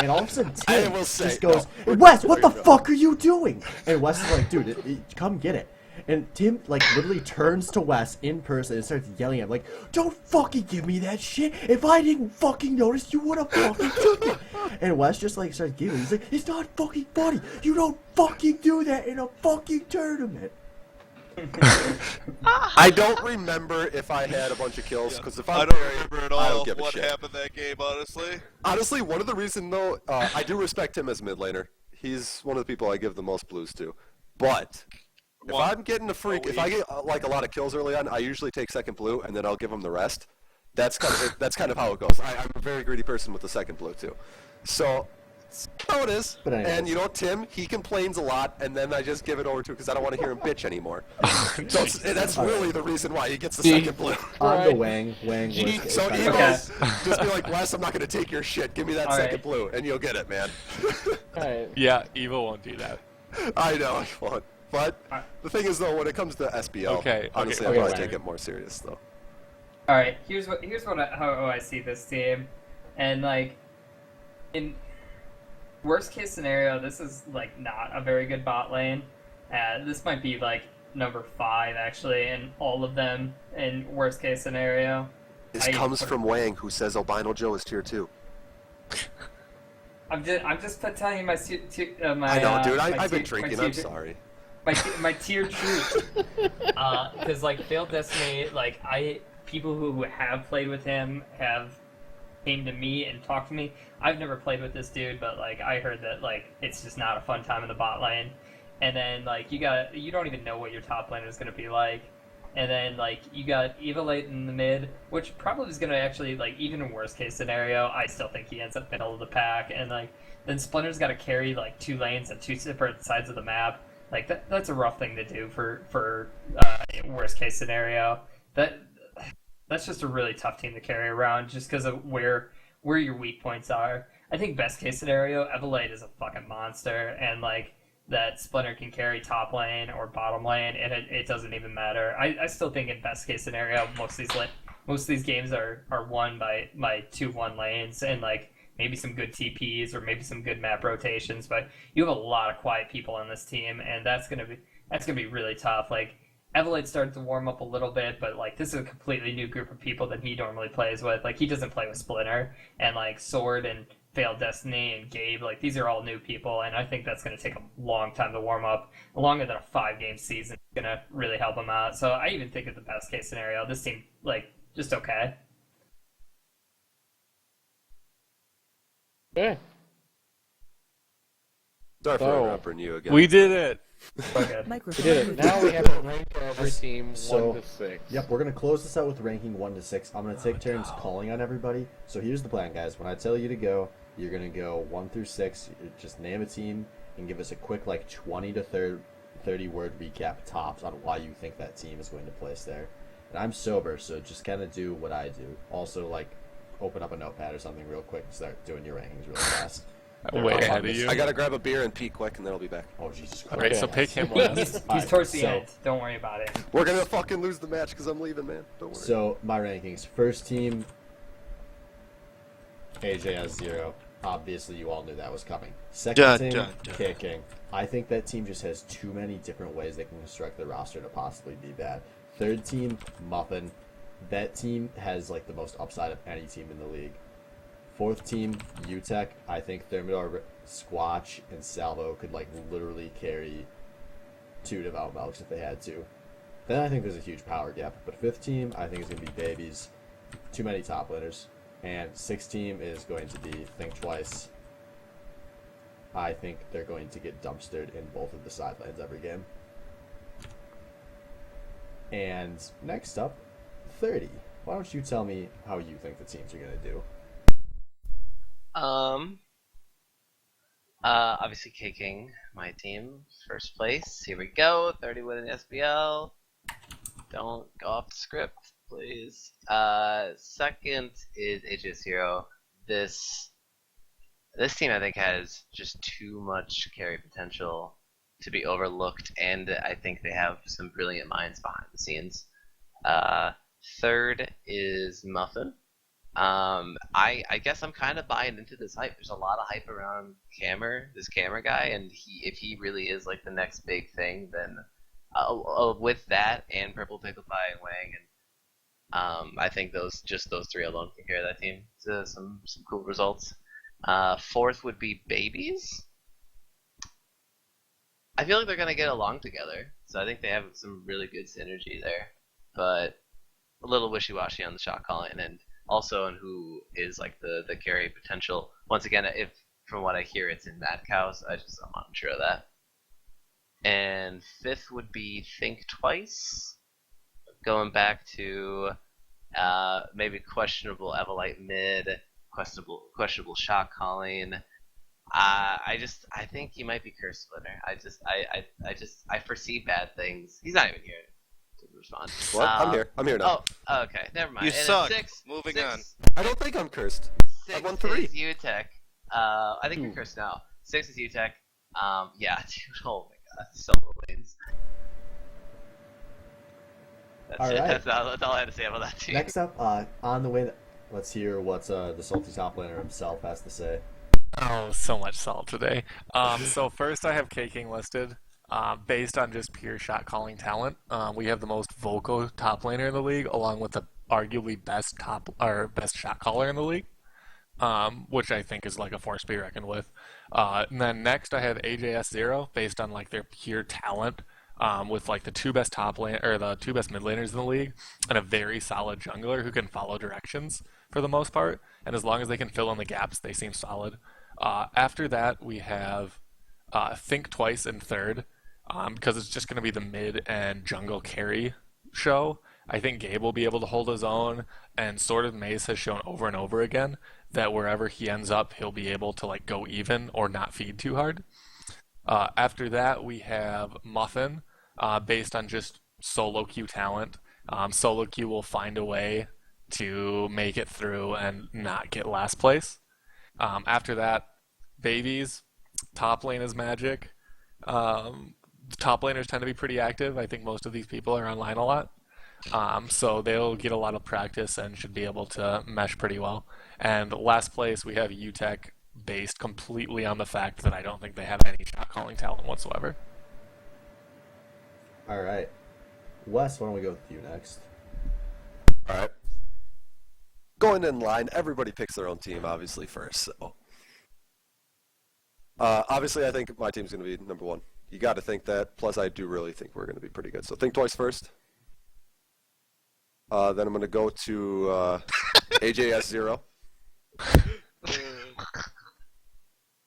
and all of a sudden Tim will say, just goes, no, Wes, what the fuck are you doing? And Wes is like, dude, come get it. And Tim, like, literally turns to Wes in person and starts yelling at him, like, don't fucking give me that shit. If I didn't fucking notice, you would have fucking took it. And Wes just, like, starts giggling. He's like, it's not fucking funny. You don't fucking do that in a fucking tournament. I don't remember if I had a bunch of kills, because if I I'm don't buried, remember at I don't all give a what shit. happened that game, honestly. Honestly, one of the reasons, though, I do respect him as mid laner. He's one of the people I give the most blues to. But if I'm getting a freak, if I get like a lot of kills early on, I usually take second blue, and then I'll give him the rest. That's kind of how it goes. I'm a very greedy person with the second blue, too. So that's how it is. But anyways. And Tim, he complains a lot, and then I just give it over to him because I don't want to hear him bitch anymore. So that's really the reason why he gets the second blue. On Right. to Wang. Wang was So kind Evo, of- just be like, Wes, I'm not going to take your shit. Give me that All second right. blue, and you'll get it, man. Alright. Yeah, Evo won't do that. I know I won't. But the thing is, though, when it comes to SBL, Okay, honestly, okay, I probably okay. take it more serious, though. All right, here's how I see this team, and like, in worst case scenario, this is like not a very good bot lane. This might be like number 5 actually in all of them in worst case scenario. This comes from Wang, who says Albino Joe is tier 2. I'm just telling you my my. I know, dude. my I've been tier- my drinking. I'm tier- sorry. my tier truth. Because like failed Destiny, like people who have played with him have came to me and talked to me. I've never played with this dude, but like I heard that like it's just not a fun time in the bot lane. And then like you don't even know what your top lane is gonna be like. And then like you got Evilite in the mid, which probably is gonna actually like even in worst case scenario, I still think he ends up middle of the pack. And like then Splinter's got to carry like 2 lanes at 2 separate sides of the map. Like that's a rough thing to do for worst case scenario. That's just a really tough team to carry around just because of where your weak points are. I think best case scenario, Evilite is a fucking monster, and like that Splinter can carry top lane or bottom lane, and it doesn't even matter. I still think in best case scenario, most of these games are won by 2-1 lanes and like maybe some good TPs or maybe some good map rotations. But you have a lot of quiet people on this team, and that's gonna be really tough. Like Evelite started to warm up a little bit, but like this is a completely new group of people that he normally plays with. Like he doesn't play with Splinter, and like Sword and Failed Destiny and Gabe, like these are all new people, and I think that's going to take a long time to warm up. Longer than a 5-game season is going to really help him out. So I even think at the best case scenario, this team like just okay. Okay. Sorry for So, interrupting you again. We did it. Okay. We did it. Now we have to rank every team So- 1 to 6. Yep, we're gonna close this out with ranking 1 to 6. I'm gonna take turns calling on everybody. So here's the plan, guys. When I tell you to go, you're gonna go 1 through 6. Just name a team and give us a quick like 20 to 30 word recap tops on why you think that team is going to place there. And I'm sober, so just kind of do what I do. Also, like, open up a notepad or something real quick and start doing your rankings really fast. Way ahead of you. I gotta grab a beer and pee quick, and then I'll be back. Oh Jesus Christ! Alright, so Okay. pick him He's, last. he's towards the So- end. Don't worry about it. We're gonna fucking lose the match because I'm leaving, man. Don't worry. So my rankings: first team, AJ has 0. Obviously, you all knew that was coming. Second Dun, team, dun, dun. kicking. I think that team just has too many different ways they can construct their roster to possibly be bad. Third team, Muffin. That team has like the most upside of any team in the league. Fourth team, UTEC. I think Thermidor, Squatch, and Salvo could like literally carry 2 Devout Melks if they had to. Then I think there's a huge power gap. But fifth team, I think is going to be Babies. Too many top laners. And sixth team is going to be Think Twice. I think they're going to get dumpstered in both of the side lanes every game. And next up, 30. Why don't you tell me how you think the teams are going to do? Obviously kicking my team first place. Here we go. 30 win in SBL. Don't go off the script, please. Second is AJ Zero. This team I think has just too much carry potential to be overlooked, and I think they have some brilliant minds behind the scenes. Third is Muffin. I guess I'm kind of buying into this hype. There's a lot of hype around this camera guy, and if he really is like the next big thing, then with that and Purple Pickle Pie and Wang, and I think those 3 alone can carry that team to some cool results. Fourth would be Babies. I feel like they're gonna get along together, so I think they have some really good synergy there, but a little wishy-washy on the shot calling, and also on who is like the carry potential. Once again, if from what I hear it's in Mad Cows, I'm not sure of that. And fifth would be Think Twice, going back to maybe questionable Evelite mid, questionable shot calling. I think he might be Curse Splitter. I foresee bad things. He's not even here to respond. What? I'm here. I'm here now. Oh, okay. Never mind. You And then suck. Six, Moving six, on. I don't think I'm cursed. Six I've won 3. is UTEC. I think you're cursed now. 6 is UTEC. Yeah, dude. Oh my god. Solo wins. That's All it. right. That's all I had to say about that team. Next up, on the way, let's hear what the salty top laner himself has to say. Oh, so much salt today. So first I have K-King listed. Based on just pure shot calling talent, we have the most vocal top laner in the league, along with the arguably best shot caller in the league, which I think is like a force to be reckoned with. And then next I have AJS Zero, based on like their pure talent, with like the 2 best the 2 best mid laners in the league, and a very solid jungler who can follow directions for the most part. And as long as they can fill in the gaps, they seem solid. After that, we have Think Twice in third, because it's just going to be the mid and jungle carry show. I think Gabe will be able to hold his own, and Sword of Mace has shown over and over again that wherever he ends up, he'll be able to like go even or not feed too hard. After that, we have Muffin, based on just solo queue talent. Solo queue will find a way to make it through and not get last place. After that, Babies, top lane is magic. The top laners tend to be pretty active. I think most of these people are online a lot. So they'll get a lot of practice and should be able to mesh pretty well. And last place, we have UTech based completely on the fact that I don't think they have any shot calling talent whatsoever. All right. Wes, why don't we go with you next? All right. Going in line, everybody picks their own team, obviously, first. So, obviously, I think my team's going to be number one. You got to think that. Plus, I do really think we're going to be pretty good. So think twice first. Then I'm going to go to AJS0.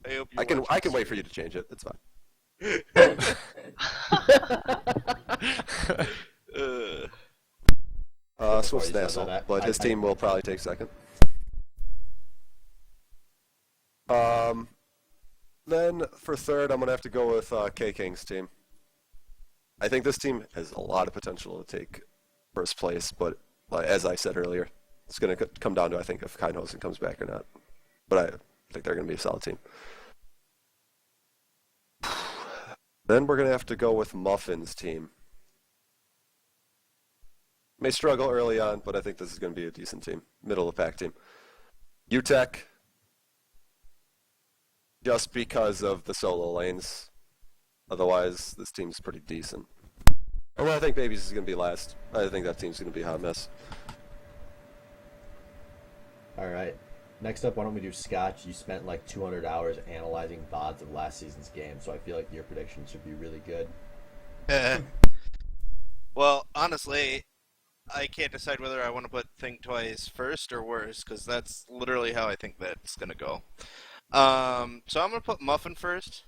I hope you I can watch this wait for stream. you to change it. It's fine. Swift's an Before you said asshole, that, but his team will probably take second. Then for third, I'm going to have to go with K King's team. I think this team has a lot of potential to take first place, but as I said earlier, it's going to come down to, I think, if Kynhosen comes back or not. But I think they're going to be a solid team. Then we're going to have to go with Muffin's team. May struggle early on, but I think this is going to be a decent team. Middle of the pack team. UTech, just because of the solo lanes. Otherwise, this team's pretty decent. Well, I think Babies is going to be last. I think that team's going to be a hot mess. All right. Next up, why don't we do Scotch? You spent like 200 hours analyzing VODs of last season's game, so I feel like your predictions should be really good. Well, honestly, I can't decide whether I want to put Think Twice first or worst, because that's literally how I think that's going to go. So I'm going to put Muffin first,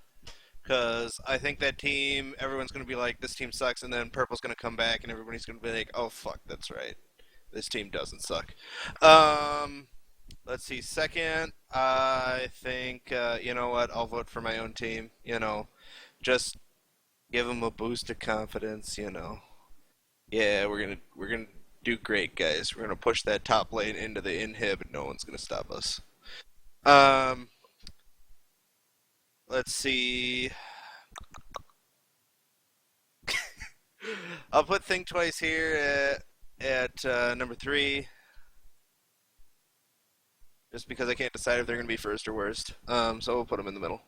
because I think that team, everyone's going to be like, this team sucks, and then Purple's going to come back, and everybody's going to be like, oh, fuck, that's right. This team doesn't suck. Let's see, second, I think, you know what, I'll vote for my own team, just give them a boost of confidence, Yeah, we're gonna do great, guys. We're gonna push that top lane into the inhib, and no one's gonna stop us. Let's see. I'll put Think Twice here at number 3, just because I can't decide if they're gonna be first or worst. So we'll put them in the middle.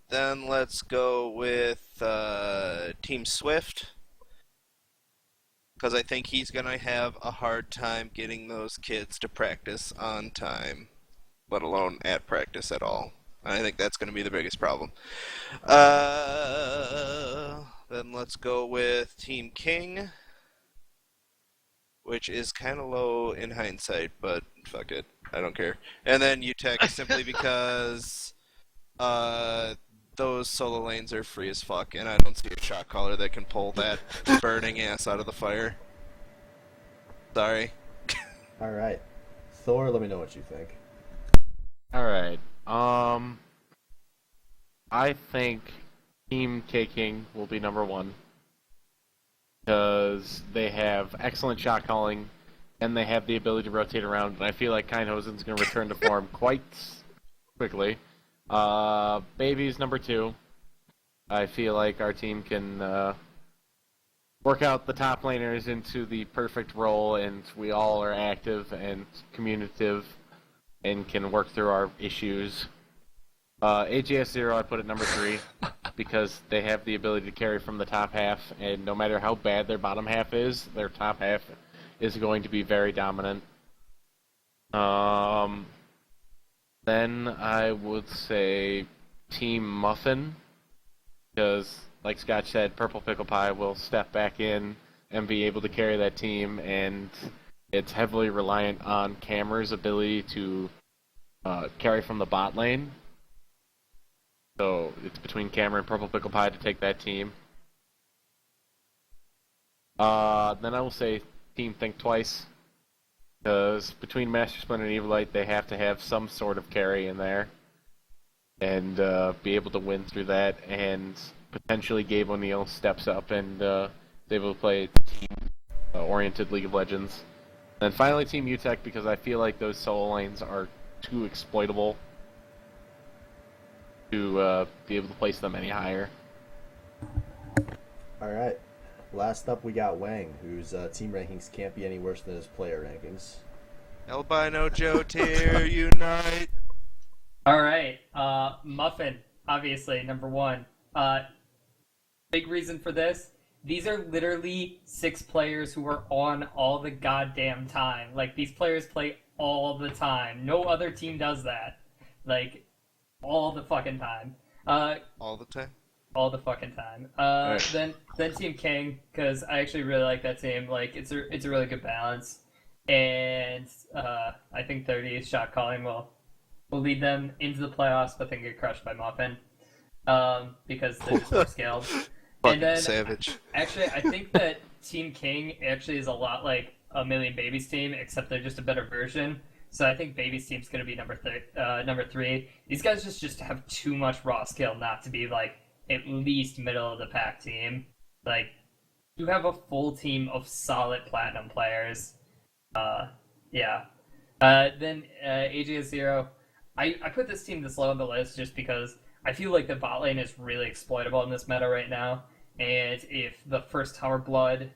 Then let's go with Team Swift, because I think he's going to have a hard time getting those kids to practice on time, let alone at practice at all. I think that's going to be the biggest problem. Then let's go with Team King, which is kind of low in hindsight, but fuck it. I don't care. And then UTech, simply because those solo lanes are free as fuck, and I don't see a shot caller that can pull that burning ass out of the fire. Sorry. All right. Thor, let me know what you think. All right. I think Team K King will be number 1 because they have excellent shot calling and they have the ability to rotate around. And I feel like Kynhosen's going to return to form quite quickly. Baby's number 2. I feel like our team can work out the top laners into the perfect role, and we all are active and communicative and can work through our issues. AGS0 I put at number 3 because they have the ability to carry from the top half, and no matter how bad their bottom half is, their top half is going to be very dominant. Then I would say Team Muffin, because, like Scott said, Purple Pickle Pie will step back in and be able to carry that team, and it's heavily reliant on Cameron's ability to carry from the bot lane. So it's between Cameron and Purple Pickle Pie to take that team. Then I will say Team Think Twice, because between Master Splinter and Evilite, they have to have some sort of carry in there and be able to win through that. And potentially Gabe O'Neill steps up and is able to play team-oriented League of Legends. And finally, Team UTech, because I feel like those solo lanes are too exploitable. to be able to place them any higher. All right. Last up, we got Wang, whose team rankings can't be any worse than his player rankings. Albino Joe tier unite. All right. Muffin, obviously, number one. Big reason for this. These are literally 6 players who are on all the goddamn time. Like, these players play all the time. No other team does that. Like, all the fucking time. All the time. All the fucking time. Right. Then Team King, because I actually really like that team. Like, it's a really good balance. And I think 30 shot calling will lead them into the playoffs, but then get crushed by Muffin. Because they're just more scaled. Fucking And then, savage. actually, I think that Team King actually is a lot like a Million Babies team, except they're just a better version. So I think Babies team's going to be number 3. These guys just have too much raw skill not to be like at least middle of the pack team. Like, you have a full team of solid platinum players. Yeah. Then AGS Zero. I put this team this low on the list just because I feel like the bot lane is really exploitable in this meta right now. And if the first tower blood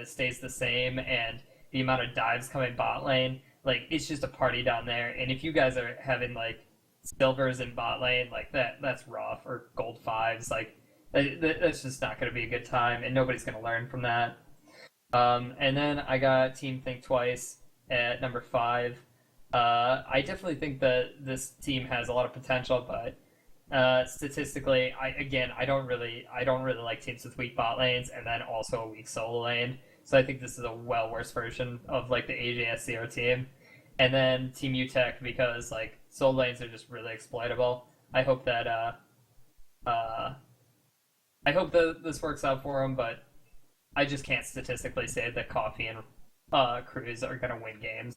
stays the same and the amount of dives coming bot lane, like, it's just a party down there. And if you guys are having like silvers in bot lane, like that's rough, or gold 5s, like that's just not going to be a good time, and nobody's going to learn from that. And then I got Team Think Twice at number 5. I definitely think that this team has a lot of potential, but statistically, I don't really like teams with weak bot lanes and then also a weak solo lane. So I think this is a well worse version of like the AJS Zero team. And then Team UTech, because like solo lanes are just really exploitable. I hope that this works out for them, but I just can't statistically say that Coffee and Cruz are gonna win games.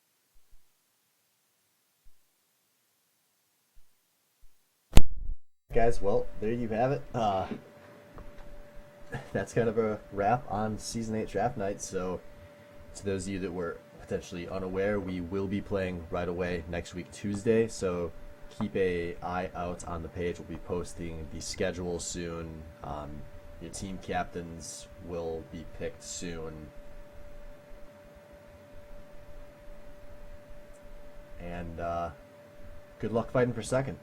Guys, well, there you have it. That's kind of a wrap on Season 8 Draft Night. So, to those of you that were potentially unaware, we will be playing right away next week, Tuesday. So, keep an eye out on the page. We'll be posting the schedule soon. Your team captains will be picked soon. And good luck fighting for second.